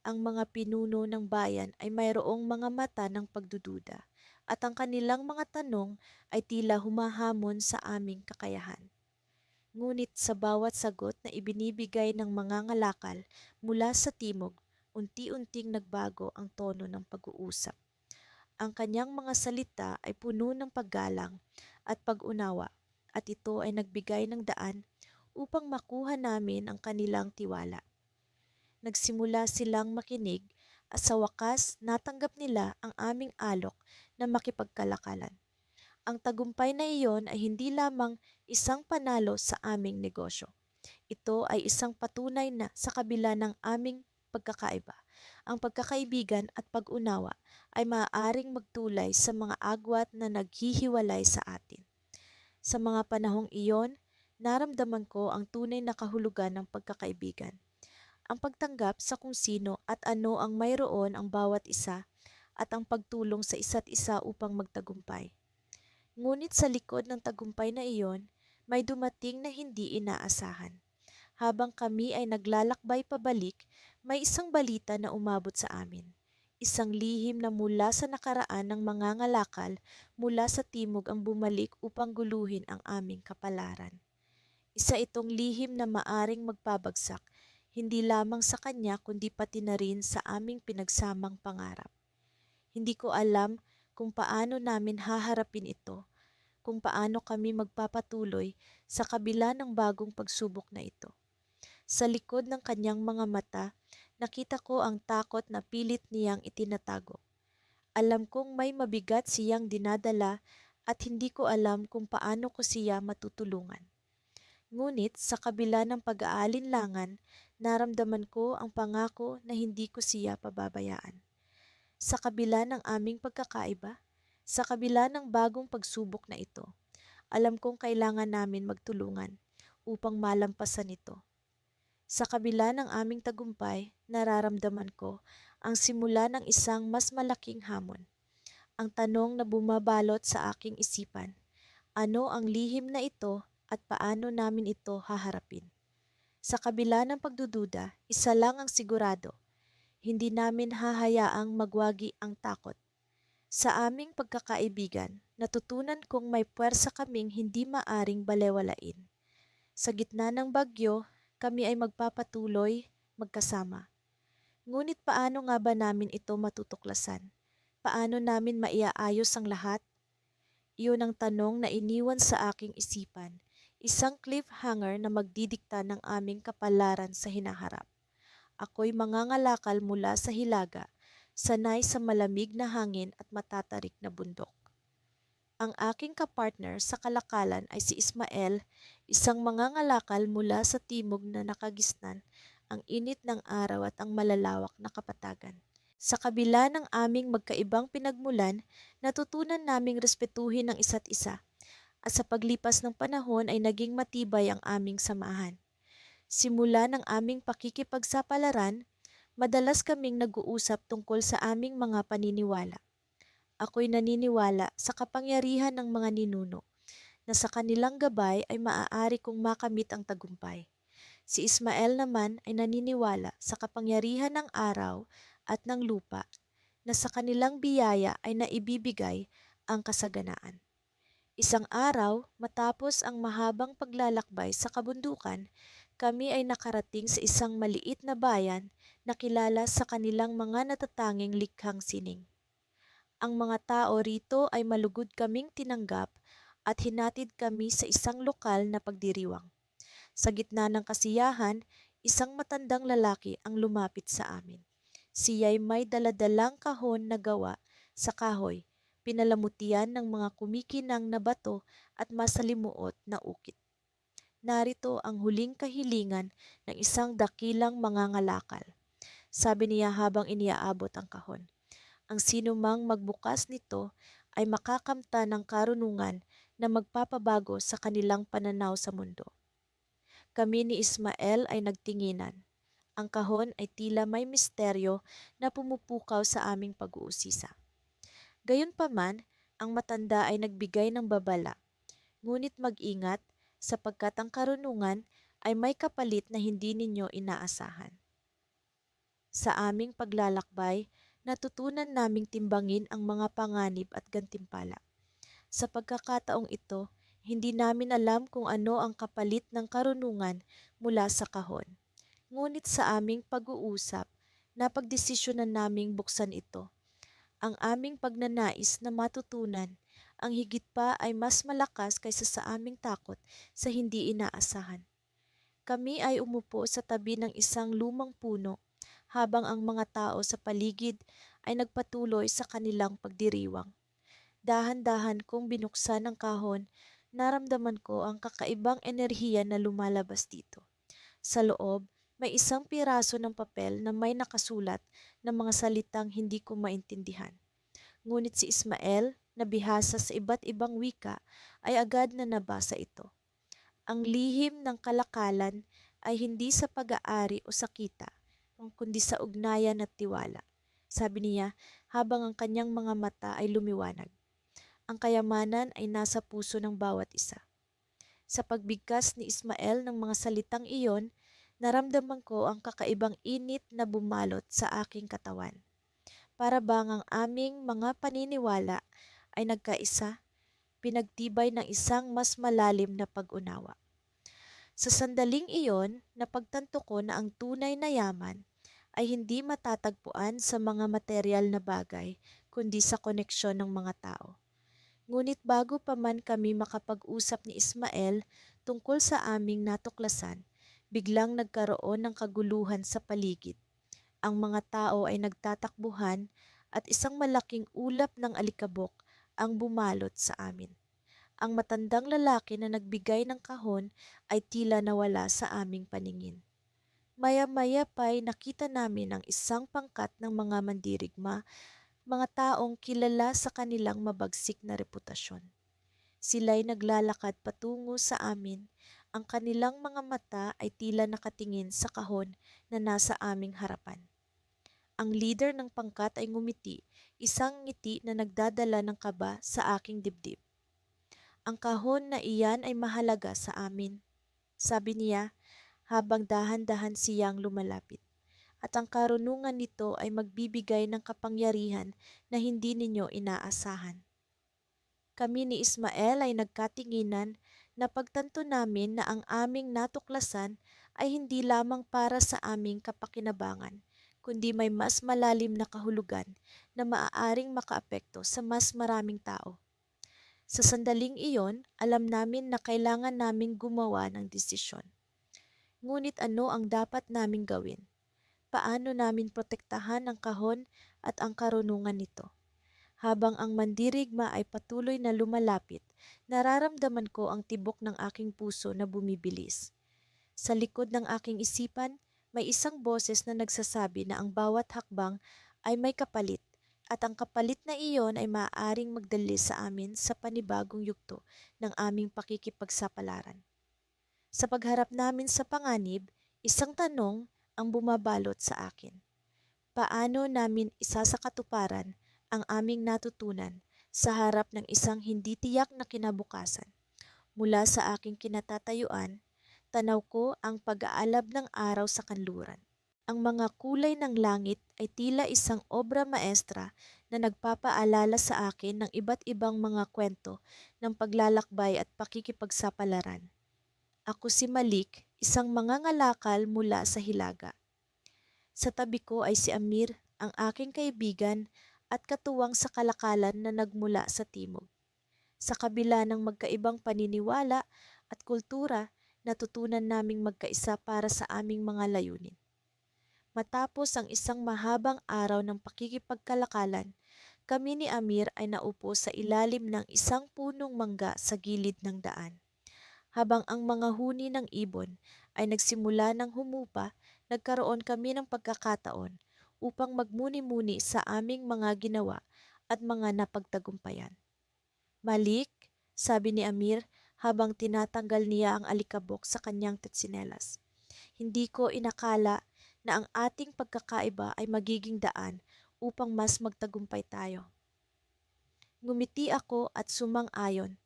Ang mga pinuno ng bayan ay mayroong mga mata ng pagdududa at ang kanilang mga tanong ay tila humahamon sa aming kakayahan. Ngunit sa bawat sagot na ibinibigay ng mga ngalakal mula sa timog, unti-unting nagbago ang tono ng pag-uusap. Ang kanyang mga salita ay puno ng paggalang at pag-unawa at ito ay nagbigay ng daan upang makuha namin ang kanilang tiwala. Nagsimula silang makinig at sa wakas natanggap nila ang aming alok na makipagkalakalan. Ang tagumpay na iyon ay hindi lamang isang panalo sa aming negosyo. Ito ay isang patunay na sa kabila ng aming pagkakaiba. Ang pagkakaibigan at pag-unawa ay maaaring magtulay sa mga agwat na naghihiwalay sa atin. Sa mga panahong iyon, naramdaman ko ang tunay na kahulugan ng pagkakaibigan. Ang pagtanggap sa kung sino at ano ang mayroon ang bawat isa at ang pagtulong sa isa't isa upang magtagumpay. Ngunit sa likod ng tagumpay na iyon, may dumating na hindi inaasahan. Habang kami ay naglalakbay pabalik, may isang balita na umabot sa amin. Isang lihim na mula sa nakaraan ng mangangalakal mula sa timog ang bumalik upang guluhin ang aming kapalaran. Isa itong lihim na maaring magpabagsak, hindi lamang sa kanya kundi pati na rin sa aming pinagsamang pangarap. Hindi ko alam kung paano namin haharapin ito, kung paano kami magpapatuloy sa kabila ng bagong pagsubok na ito. Sa likod ng kanyang mga mata, nakita ko ang takot na pilit niyang itinatago. Alam kong may mabigat siyang dinadala at hindi ko alam kung paano ko siya matutulungan. Ngunit sa kabila ng pag-aalinlangan, naramdaman ko ang pangako na hindi ko siya pababayaan. Sa kabila ng aming pagkakaiba, sa kabila ng bagong pagsubok na ito, alam kong kailangan namin magtulungan upang malampasan ito. Sa kabila ng aming tagumpay, nararamdaman ko ang simula ng isang mas malaking hamon. Ang tanong na bumabalot sa aking isipan, ano ang lihim na ito at paano namin ito haharapin? Sa kabila ng pagdududa, isa lang ang sigurado, hindi namin hahayaang magwagi ang takot. Sa aming pagkakaibigan, natutunan kong may puwersa kaming hindi maaring balewalain. Sa gitna ng bagyo, kami ay magpapatuloy magkasama. Ngunit paano nga ba namin ito matutuklasan? Paano namin maiaayos ang lahat? Iyon ang tanong na iniwan sa aking isipan, isang cliffhanger na magdidikta ng aming kapalaran sa hinaharap. Ako'y mangangalakal mula sa hilaga, sanay sa malamig na hangin at matatarik na bundok. Ang aking kapartner sa kalakalan ay si Ismael, isang mangangalakal mula sa timog na nakagisnan ang init ng araw at ang malalawak na kapatagan. Sa kabila ng aming magkaibang pinagmulan, natutunan naming respetuhin ang isa't isa at sa paglipas ng panahon ay naging matibay ang aming samahan. Simula ng aming pakikipagsapalaran, madalas kaming nag-uusap tungkol sa aming mga paniniwala. Ako'y naniniwala sa kapangyarihan ng mga ninuno na sa kanilang gabay ay maaari kong makamit ang tagumpay. Si Ismael naman ay naniniwala sa kapangyarihan ng araw at ng lupa na sa kanilang biyaya ay naibibigay ang kasaganaan. Isang araw, matapos ang mahabang paglalakbay sa kabundukan, kami ay nakarating sa isang maliit na bayan na kilala sa kanilang mga natatanging likhang sining. Ang mga tao rito ay malugod kaming tinanggap at hinatid kami sa isang lokal na pagdiriwang. Sa gitna ng kasiyahan, isang matandang lalaki ang lumapit sa amin. Siya'y may daladalang kahon na gawa sa kahoy, pinalamutian ng mga kumikinang na bato at masalimuot na ukit. Narito ang huling kahilingan ng isang dakilang mangangalakal, sabi niya habang iniaabot ang kahon. Ang sinumang magbukas nito ay makakamta ng karunungan na magpapabago sa kanilang pananaw sa mundo. Kami ni Ismael ay nagtinginan. Ang kahon ay tila may misteryo na pumupukaw sa aming pag-uusisa. Gayunpaman, ang matanda ay nagbigay ng babala. Ngunit mag-ingat sapagkat ang karunungan ay may kapalit na hindi ninyo inaasahan. Sa aming paglalakbay, natutunan naming timbangin ang mga panganib at gantimpala. Sa pagkakataong ito, hindi namin alam kung ano ang kapalit ng karunungan mula sa kahon. Ngunit sa aming pag-uusap, napagdesisyonan naming buksan ito. Ang aming pagnanais na matutunan, ang higit pa ay mas malakas kaysa sa aming takot sa hindi inaasahan. Kami ay umupo sa tabi ng isang lumang puno habang ang mga tao sa paligid ay nagpatuloy sa kanilang pagdiriwang. Dahan-dahan kong binuksan ang kahon, naramdaman ko ang kakaibang enerhiya na lumalabas dito. Sa loob, May isang piraso ng papel na may nakasulat ng mga salitang hindi ko maintindihan. Ngunit si Ismael, na bihasa sa iba't ibang wika, ay agad na nabasa ito. Ang lihim ng kalakalan ay hindi sa pag-aari o sa kita, kundi sa ugnayan at tiwala. Sabi niya habang ang kanyang mga mata ay lumiwanag. Ang kayamanan ay nasa puso ng bawat isa. Sa pagbigkas ni Ismael ng mga salitang iyon, naramdaman ko ang kakaibang init na bumalot sa aking katawan. Para bang ang aming mga paniniwala ay nagkaisa, pinagtibay ng isang mas malalim na pag-unawa. Sa sandaling iyon, napagtanto ko na ang tunay na yaman ay hindi matatagpuan sa mga material na bagay, kundi sa koneksyon ng mga tao. Ngunit bago pa man kami makapag-usap ni Ismael tungkol sa aming natuklasan, biglang nagkaroon ng kaguluhan sa paligid. Ang mga tao ay nagtatakbuhan at isang malaking ulap ng alikabok ang bumalot sa amin. Ang matandang lalaki na nagbigay ng kahon ay tila nawala sa aming paningin. Maya-maya pa'y nakita namin ang isang pangkat ng mga mandirigma, mga taong kilala sa kanilang mabagsik na reputasyon. Sila'y naglalakad patungo sa amin. Ang kanilang mga mata ay tila nakatingin sa kahon na nasa aming harapan. Ang leader ng pangkat ay ngumiti, isang ngiti na nagdadala ng kaba sa aking dibdib. Ang kahon na iyan ay mahalaga sa amin, sabi niya habang dahan-dahan siyang lumalapit. At ang karunungan nito ay magbibigay ng kapangyarihan na hindi ninyo inaasahan. Kami ni Ismael ay nagkatinginan na pagtanto namin na ang aming natuklasan ay hindi lamang para sa aming kapakinabangan, kundi may mas malalim na kahulugan na maaaring makaapekto sa mas maraming tao. Sa sandaling iyon, alam namin na kailangan naming gumawa ng desisyon. Ngunit ano ang dapat naming gawin? Paano namin protektahan ang kahon at ang karunungan nito? Habang ang mandirigma ay patuloy na lumalapit, nararamdaman ko ang tibok ng aking puso na bumibilis. Sa likod ng aking isipan, may isang boses na nagsasabi na ang bawat hakbang ay may kapalit at ang kapalit na iyon ay maaaring magdali sa amin sa panibagong yugto ng aming pakikipagsapalaran. Sa pagharap namin sa panganib, isang tanong ang bumabalot sa akin. Paano namin isasakatuparan ang aming natutunan sa harap ng isang hindi tiyak na kinabukasan? Mula sa aking kinatatayuan, tanaw ko ang pag-aalab ng araw sa kanluran. Ang mga kulay ng langit ay tila isang obra maestra na nagpapaalala sa akin ng iba't ibang mga kwento ng paglalakbay at pakikipagsapalaran. Ako si Malik, isang mangangalakal mula sa Hilaga. Sa tabi ko ay si Amir, ang aking kaibigan at katuwang sa kalakalan na nagmula sa timog. Sa kabila ng magkaibang paniniwala at kultura, natutunan naming magkaisa para sa aming mga layunin. Matapos ang isang mahabang araw ng pakikipagkalakalan, kami ni Amir ay naupo sa ilalim ng isang punong mangga sa gilid ng daan. Habang ang mga huni ng ibon ay nagsimula ng humupa, nagkaroon kami ng pagkakataon upang magmuni-muni sa aming mga ginawa at mga napagtagumpayan. Malik, sabi ni Amir habang tinatanggal niya ang alikabok sa kanyang tsinelas. Hindi ko inakala na ang ating pagkakaiba ay magiging daan upang mas magtagumpay tayo. Ngumiti ako at sumang-ayon.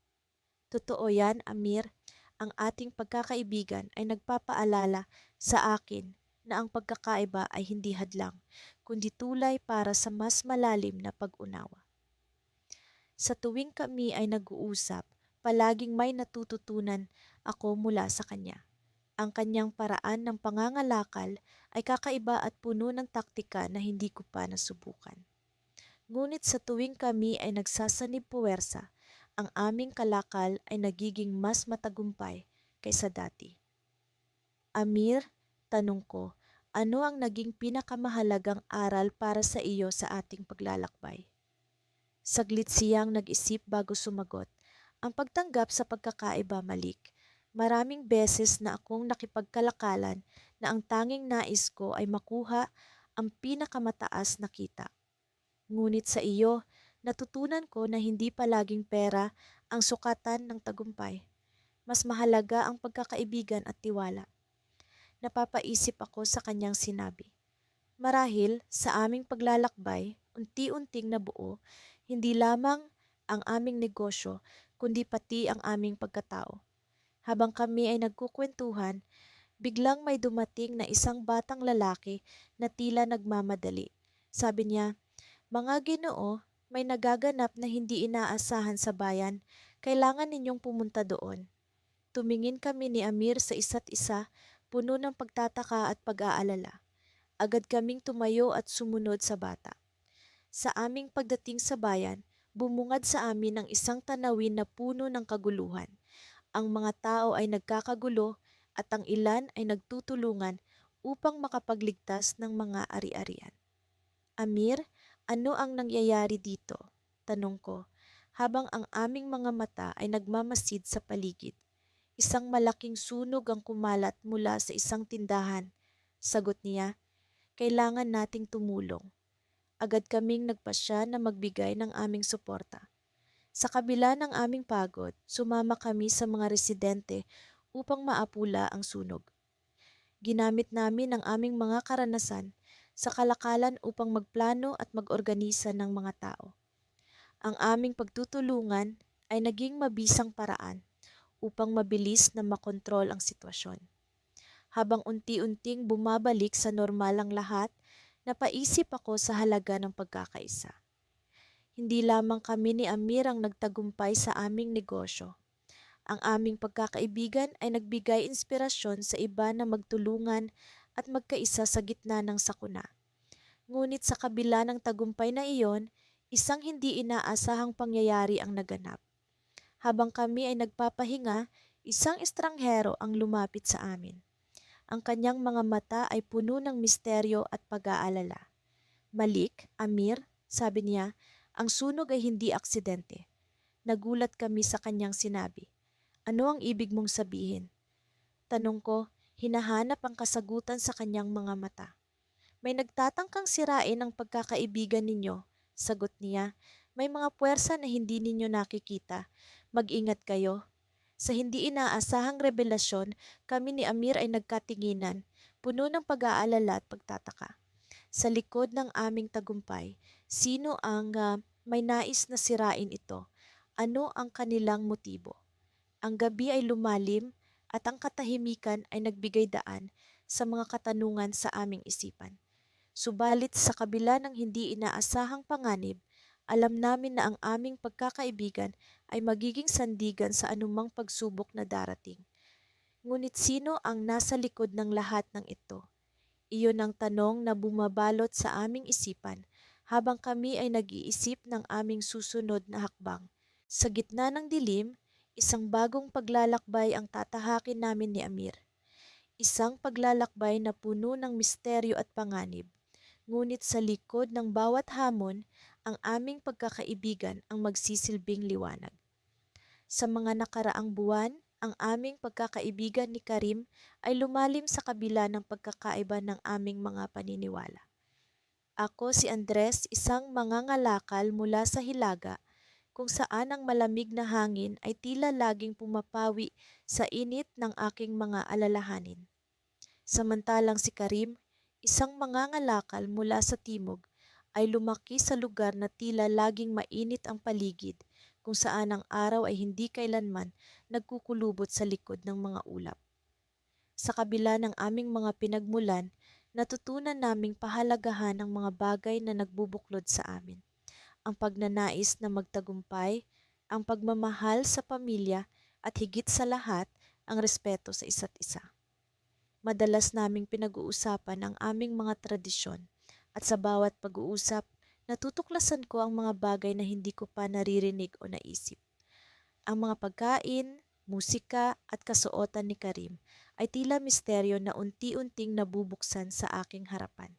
Totoo yan, Amir. Ang ating pagkakaibigan ay nagpapaalala sa akin na ang pagkakaiba ay hindi hadlang, kundi tulay para sa mas malalim na pag-unawa. Sa tuwing kami ay nag-uusap, palaging may natututunan ako mula sa kanya. Ang kanyang paraan ng pangangalakal ay kakaiba at puno ng taktika na hindi ko pa nasubukan. Ngunit sa tuwing kami ay nagsasanib puwersa, ang aming kalakal ay nagiging mas matagumpay kaysa dati. Amir, tanong ko, ano ang naging pinakamahalagang aral para sa iyo sa ating paglalakbay? Saglit siyang nag-isip bago sumagot. Ang pagtanggap sa pagkakaiba, Malik. Maraming beses na akong nakipagkalakalan na ang tanging nais ko ay makuha ang pinakamataas na kita. Ngunit sa iyo, natutunan ko na hindi palaging pera ang sukatan ng tagumpay. Mas mahalaga ang pagkakaibigan at tiwala. Napapaisip ako sa kanyang sinabi. Marahil sa aming paglalakbay, unti-unting nabuo, hindi lamang ang aming negosyo, kundi pati ang aming pagkatao. Habang kami ay nagkukwentuhan, biglang may dumating na isang batang lalaki na tila nagmamadali. Sabi niya, "Mga Ginoo, may nagaganap na hindi inaasahan sa bayan. Kailangan ninyong pumunta doon." Tumingin kami ni Amir sa isa't isa, puno ng pagtataka at pag-aalala. Agad kaming tumayo at sumunod sa bata. Sa aming pagdating sa bayan, bumungad sa amin ang isang tanawin na puno ng kaguluhan. Ang mga tao ay nagkakagulo at ang ilan ay nagtutulungan upang makapagligtas ng mga ari-arian. Amir, ano ang nangyayari dito? Tanong ko, habang ang aming mga mata ay nagmamasid sa paligid. Isang malaking sunog ang kumalat mula sa isang tindahan. Sagot niya, kailangan nating tumulong. Agad kaming nagpasya na magbigay ng aming suporta. Sa kabila ng aming pagod, sumama kami sa mga residente upang maapula ang sunog. Ginamit namin ang aming mga karanasan sa kalakalan upang magplano at mag-organisa ng mga tao. Ang aming pagtutulungan ay naging mabisang paraan upang mabilis na makontrol ang sitwasyon. Habang unti-unting bumabalik sa normal ang lahat, napaisip ako sa halaga ng pagkakaisa. Hindi lamang kami ni Amir ang nagtagumpay sa aming negosyo. Ang aming pagkakaibigan ay nagbigay inspirasyon sa iba na magtulungan at magkaisa sa gitna ng sakuna. Ngunit sa kabila ng tagumpay na iyon, isang hindi inaasahang pangyayari ang naganap. Habang kami ay nagpapahinga, isang estranghero ang lumapit sa amin. Ang kanyang mga mata ay puno ng misteryo at pag-aalala. Malik, Amir, sabi niya, ang sunog ay hindi aksidente. Nagulat kami sa kanyang sinabi. Ano ang ibig mong sabihin? Tanong ko, hinahanap ang kasagutan sa kanyang mga mata. May nagtatangkang sirain ang pagkakaibigan ninyo, sagot niya. May mga puwersa na hindi ninyo nakikita. Mag-ingat kayo. Sa hindi inaasahang revelasyon, kami ni Amir ay nagkatinginan, puno ng pag-aalala at pagtataka. Sa likod ng aming tagumpay, sino ang may nais na sirain ito? Ano ang kanilang motibo? Ang gabi ay lumalim at ang katahimikan ay nagbigay daan sa mga katanungan sa aming isipan. Subalit sa kabila ng hindi inaasahang panganib, alam namin na ang aming pagkakaibigan ay magiging sandigan sa anumang pagsubok na darating. Ngunit sino ang nasa likod ng lahat ng ito? Iyon ang tanong na bumabalot sa aming isipan habang kami ay nag-iisip ng aming susunod na hakbang. Sa gitna ng dilim, isang bagong paglalakbay ang tatahakin namin ni Amir. Isang paglalakbay na puno ng misteryo at panganib. Ngunit sa likod ng bawat hamon, ang aming pagkakaibigan ang magsisilbing liwanag. Sa mga nakaraang buwan, ang aming pagkakaibigan ni Karim ay lumalim sa kabila ng pagkakaiba ng aming mga paniniwala. Ako si Andres, isang mangangalakal mula sa Hilaga, kung saan ang malamig na hangin ay tila laging pumapawi sa init ng aking mga alalahanin. Samantalang si Karim, isang mangangalakal mula sa timog, ay lumaki sa lugar na tila laging mainit ang paligid, kung saan ang araw ay hindi kailanman nagkukulubot sa likod ng mga ulap. Sa kabila ng aming mga pinagmulan, natutunan naming pahalagahan ang mga bagay na nagbubuklod sa amin. Ang pagnanais na magtagumpay, ang pagmamahal sa pamilya, at higit sa lahat, ang respeto sa isa't isa. Madalas naming pinag-uusapan ang aming mga tradisyon at sa bawat pag-uusap, natutuklasan ko ang mga bagay na hindi ko pa naririnig o naisip. Ang mga pagkain, musika at kasuotan ni Karim ay tila misteryo na unti-unting nabubuksan sa aking harapan.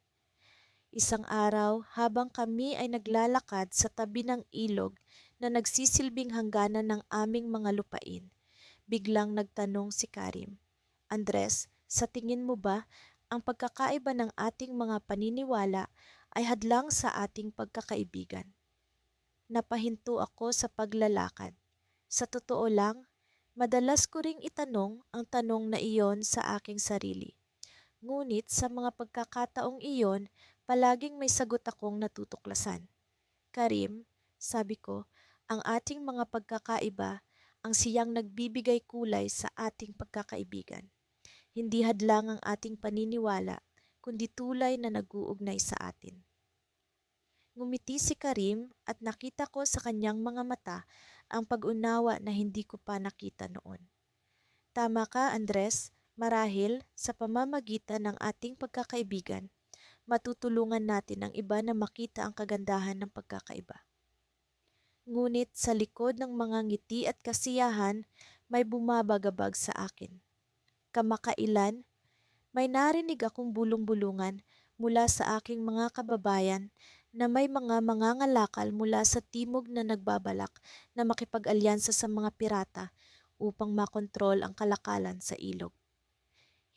Isang araw, habang kami ay naglalakad sa tabi ng ilog na nagsisilbing hangganan ng aming mga lupain, Biglang nagtanong si Karim. Andres, sa tingin mo ba ang pagkakaiba ng ating mga paniniwala ay hadlang sa ating pagkakaibigan? Napahinto ako sa paglalakad. Sa totoo lang, madalas ko ring itanong ang tanong na iyon sa aking sarili. Ngunit sa mga pagkakataong iyon, palaging may sagot akong natutuklasan. Karim, sabi ko, ang ating mga pagkakaiba ang siyang nagbibigay kulay sa ating pagkakaibigan. Hindi hadlang ang ating paniniwala, kundi tulay na nag-uugnay sa atin. Ngumiti si Karim at nakita ko sa kanyang mga mata ang pag-unawa na hindi ko pa nakita noon. Tama ka, Andres. Marahil sa pamamagitan ng ating pagkakaibigan, matutulungan natin ang iba na makita ang kagandahan ng pagkakaiba. Ngunit sa likod ng mga ngiti at kasiyahan, may bumabagabag sa akin. Kamakailan, may narinig akong bulong-bulungan mula sa aking mga kababayan na may mga mangangalakal mula sa timog na nagbabalak na makipag-alyansa sa mga pirata upang makontrol ang kalakalan sa ilog.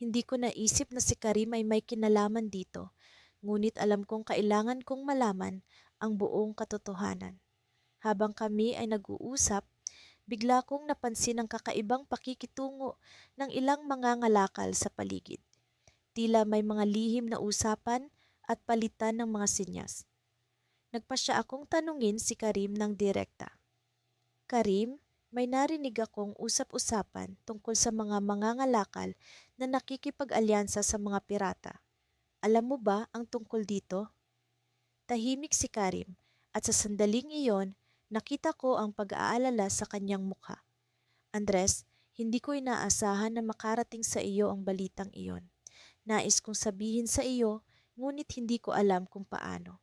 Hindi ko naisip na si Karim ay may kinalaman dito, ngunit alam kong kailangan kong malaman ang buong katotohanan. Habang kami ay nag-uusap, bigla kong napansin ang kakaibang pakikitungo ng ilang mangangalakal sa paligid. Tila may mga lihim na usapan at palitan ng mga sinyas. Nagpasya akong tanungin si Karim ng direkta. Karim, may narinig akong usap-usapan tungkol sa mga mangangalakal na nakikipag-alyansa sa mga pirata. Alam mo ba ang tungkol dito? Tahimik si Karim at sa sandaling iyon, nakita ko ang pag-aalala sa kanyang mukha. Andres, hindi ko inaasahan na makarating sa iyo ang balitang iyon. Nais kong sabihin sa iyo, ngunit hindi ko alam kung paano.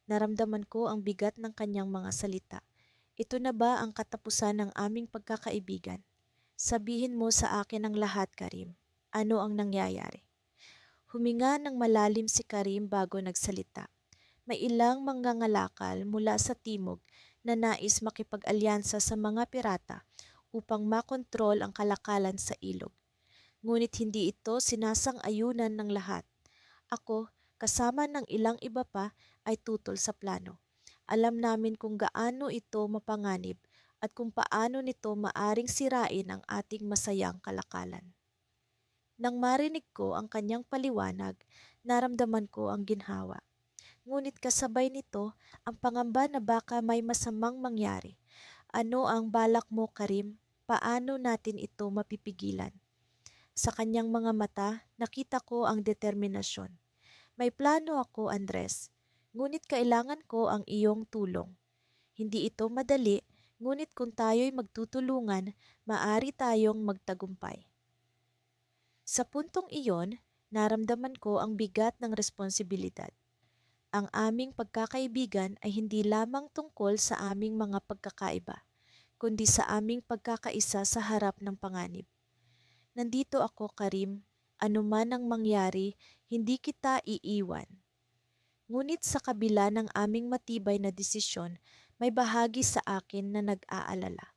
Naramdaman ko ang bigat ng kanyang mga salita. Ito na ba ang katapusan ng aming pagkakaibigan? Sabihin mo sa akin ang lahat, Karim. Ano ang nangyayari? Huminga ng malalim si Karim bago nagsalita. May ilang mangangalakal mula sa timog na nais makipag-alyansa sa mga pirata upang makontrol ang kalakalan sa ilog. Ngunit hindi ito sinasang-ayunan ng lahat. Ako, kasama ng ilang iba pa, ay tutol sa plano. Alam namin kung gaano ito mapanganib at kung paano nito maaring sirain ang ating masayang kalakalan. Nang marinig ko ang kanyang paliwanag, naramdaman ko ang ginhawa. Ngunit kasabay nito, ang pangamba na baka may masamang mangyari. Ano ang balak mo, Karim? Paano natin ito mapipigilan? Sa kanyang mga mata, nakita ko ang determinasyon. May plano ako, Andres. Ngunit kailangan ko ang iyong tulong. Hindi ito madali, ngunit kung tayo'y magtutulungan, maari tayong magtagumpay. Sa puntong iyon, naramdaman ko ang bigat ng responsibilidad. Ang aming pagkakaibigan ay hindi lamang tungkol sa aming mga pagkakaiba, kundi sa aming pagkakaisa sa harap ng panganib. Nandito ako, Karim. Anuman ang mangyari, hindi kita iiwan. Ngunit sa kabila ng aming matibay na desisyon, may bahagi sa akin na nag-aalala.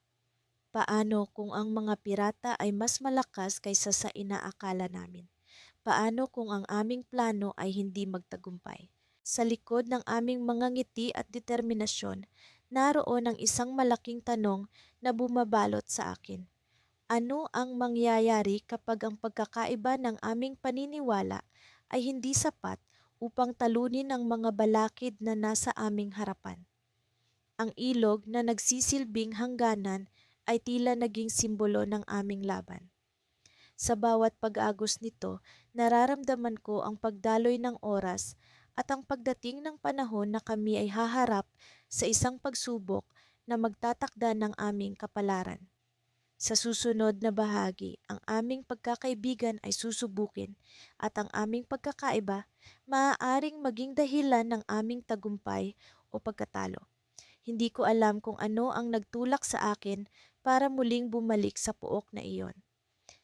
Paano kung ang mga pirata ay mas malakas kaysa sa inaakala namin? Paano kung ang aming plano ay hindi magtagumpay? Sa likod ng aming mga ngiti at determinasyon, naroon ang isang malaking tanong na bumabalot sa akin. Ano ang mangyayari kapag ang pagkakaiba ng aming paniniwala ay hindi sapat upang talunin ang mga balakid na nasa aming harapan? Ang ilog na nagsisilbing hangganan ay tila naging simbolo ng aming laban. Sa bawat pag-agos nito, nararamdaman ko ang pagdaloy ng oras at ang pagdating ng panahon na kami ay haharap sa isang pagsubok na magtatakda ng aming kapalaran. Sa susunod na bahagi, ang aming pagkakaibigan ay susubukin at ang aming pagkakaiba maaaring maging dahilan ng aming tagumpay o pagkatalo. Hindi ko alam kung ano ang nagtulak sa akin para muling bumalik sa puok na iyon.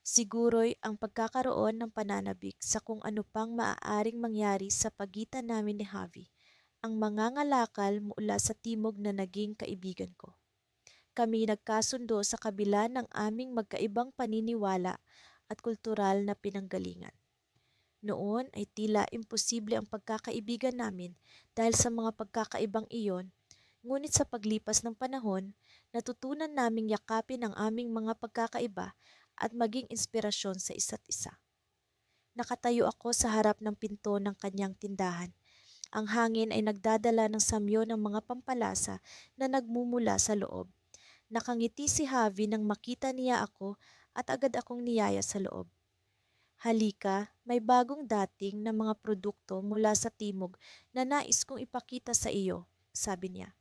Siguro'y ang pagkakaroon ng pananabik sa kung ano pang maaaring mangyari sa pagitan namin ni Javi, ang mangangalakal mula sa timog na naging kaibigan ko. Kami nagkasundo sa kabila ng aming magkaibang paniniwala at kultural na pinanggalingan. Noon ay tila imposible ang pagkakaibigan namin dahil sa mga pagkakaibang iyon, ngunit sa paglipas ng panahon, natutunan naming yakapin ang aming mga pagkakaiba at maging inspirasyon sa isa't isa. Nakatayo ako sa harap ng pinto ng kanyang tindahan. Ang hangin ay nagdadala ng samyo ng mga pampalasa na nagmumula sa loob. Nakangiti si Javi nang makita niya ako at agad akong niyaya sa loob. Halika, may bagong dating na mga produkto mula sa timog na nais kong ipakita sa iyo, sabi niya.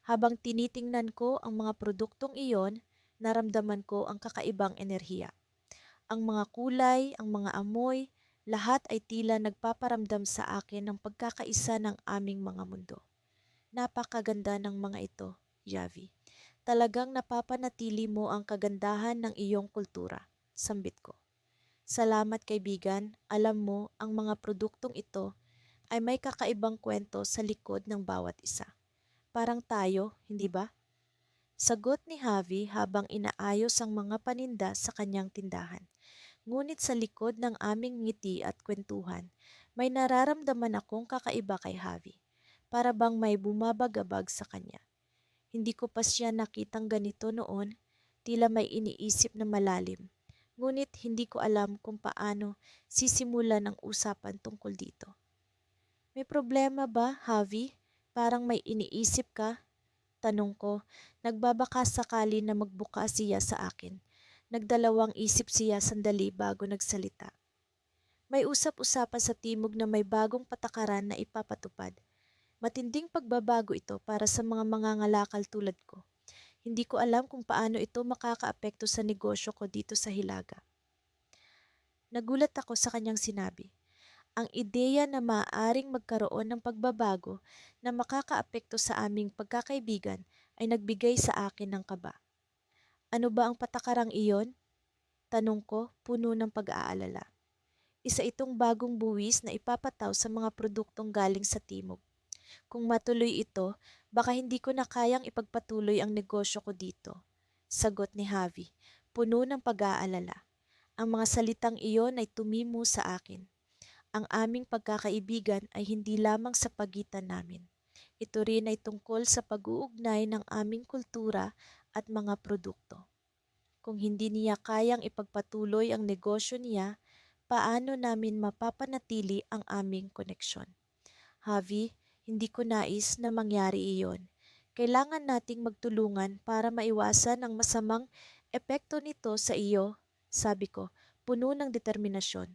Habang tinitingnan ko ang mga produktong iyon, naramdaman ko ang kakaibang enerhiya. Ang mga kulay, ang mga amoy, lahat ay tila nagpaparamdam sa akin ng pagkakaisa ng aming mga mundo. Napakaganda ng mga ito, Javi. Talagang napapanatili mo ang kagandahan ng iyong kultura, sambit ko. Salamat kaibigan, alam mo ang mga produktong ito ay may kakaibang kwento sa likod ng bawat isa. Parang tayo, hindi ba? Sagot ni Javi habang inaayos ang mga paninda sa kanyang tindahan. Ngunit sa likod ng aming ngiti at kwentuhan, may nararamdaman akong kakaiba kay Javi. Para bang may bumabagabag sa kanya. Hindi ko pa siya nakitang ganito noon, tila may iniisip na malalim. Ngunit hindi ko alam kung paano sisimulan ang usapan tungkol dito. May problema ba, Javi? Parang may iniisip ka? Tanong ko, nagbabaka sakali na magbuka siya sa akin. Nagdalawang isip siya sandali bago nagsalita. May usap-usapan sa timog na may bagong patakaran na ipapatupad. Matinding pagbabago ito para sa mga mangangalakal tulad ko. Hindi ko alam kung paano ito makakaapekto sa negosyo ko dito sa Hilaga. Nagulat ako sa kanyang sinabi. Ang ideya na maaaring magkaroon ng pagbabago na makakaapekto sa aming pagkakaibigan ay nagbigay sa akin ng kaba. Ano ba ang patakarang iyon? Tanong ko, puno ng pag-aalala. Isa itong bagong buwis na ipapataw sa mga produktong galing sa timog. Kung matuloy ito, baka hindi ko na kayang ipagpatuloy ang negosyo ko dito. Sagot ni Javi, puno ng pag-aalala. Ang mga salitang iyon ay tumimo sa akin. Ang aming pagkakaibigan ay hindi lamang sa pagitan namin. Ito rin ay tungkol sa pag-uugnay ng aming kultura at mga produkto. Kung hindi niya kayang ipagpatuloy ang negosyo niya, paano namin mapapanatili ang aming koneksyon? Javi, hindi ko nais na mangyari iyon. Kailangan nating magtulungan para maiwasan ang masamang epekto nito sa iyo, sabi ko, puno ng determinasyon.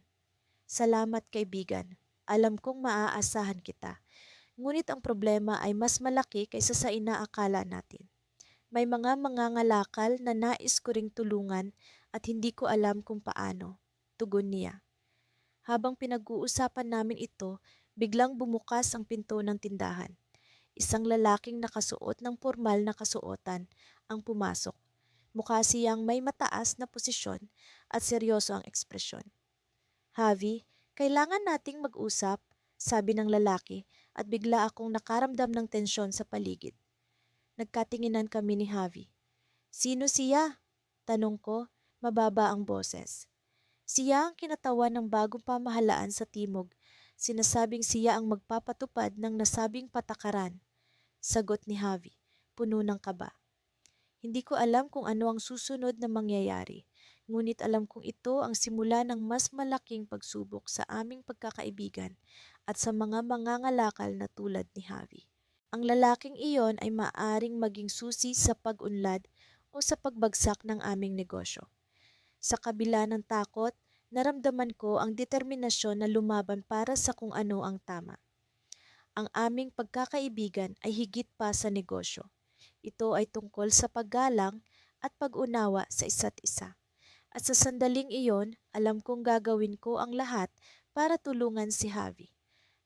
Salamat kaibigan. Alam kong maaasahan kita. Ngunit ang problema ay mas malaki kaysa sa inaakala natin. May mga mangangalakal na nais ko ring tulungan at hindi ko alam kung paano. Tugon niya. Habang pinag-uusapan namin ito, biglang bumukas ang pinto ng tindahan. Isang lalaking nakasuot ng formal na kasuotan ang pumasok. Mukha siyang may mataas na posisyon at seryoso ang ekspresyon. Javi, kailangan nating mag-usap, sabi ng lalaki at bigla akong nakaramdam ng tensyon sa paligid. Nagkatinginan kami ni Javi. Sino siya? Tanong ko, mababa ang boses. Siya ang kinatawan ng bagong pamahalaan sa Timog. Sinasabing siya ang magpapatupad ng nasabing patakaran. Sagot ni Javi, puno ng kaba. Hindi ko alam kung ano ang susunod na mangyayari, ngunit alam kong ito ang simula ng mas malaking pagsubok sa aming pagkakaibigan at sa mga mangangalakal na tulad ni Javi. Ang lalaking iyon ay maaring maging susi sa pag-unlad o sa pagbagsak ng aming negosyo. Sa kabila ng takot, naramdaman ko ang determinasyon na lumaban para sa kung ano ang tama. Ang aming pagkakaibigan ay higit pa sa negosyo. Ito ay tungkol sa paggalang at pag-unawa sa isa't isa. At sa sandaling iyon, alam kong gagawin ko ang lahat para tulungan si Javi.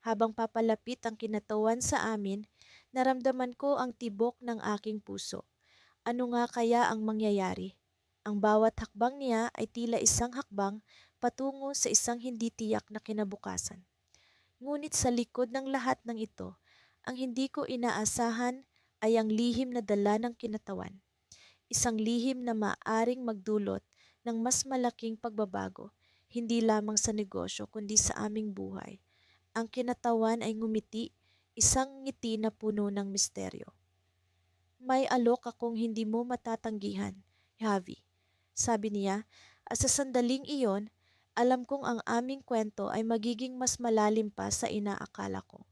Habang papalapit ang kinatawan sa amin, naramdaman ko ang tibok ng aking puso. Ano nga kaya ang mangyayari? Ang bawat hakbang niya ay tila isang hakbang patungo sa isang hindi tiyak na kinabukasan. Ngunit sa likod ng lahat ng ito, ang hindi ko inaasahan ay ang lihim na dala ng kinatawan. isang lihim na maaring magdulot ng mas malaking pagbabago, hindi lamang sa negosyo kundi sa aming buhay. Ang kinatawan ay ngumiti, isang ngiti na puno ng misteryo. May alok akong hindi mo matatanggihan, Javi. Sabi niya, at sa sandaling iyon, alam kong ang aming kwento ay magiging mas malalim pa sa inaakala ko.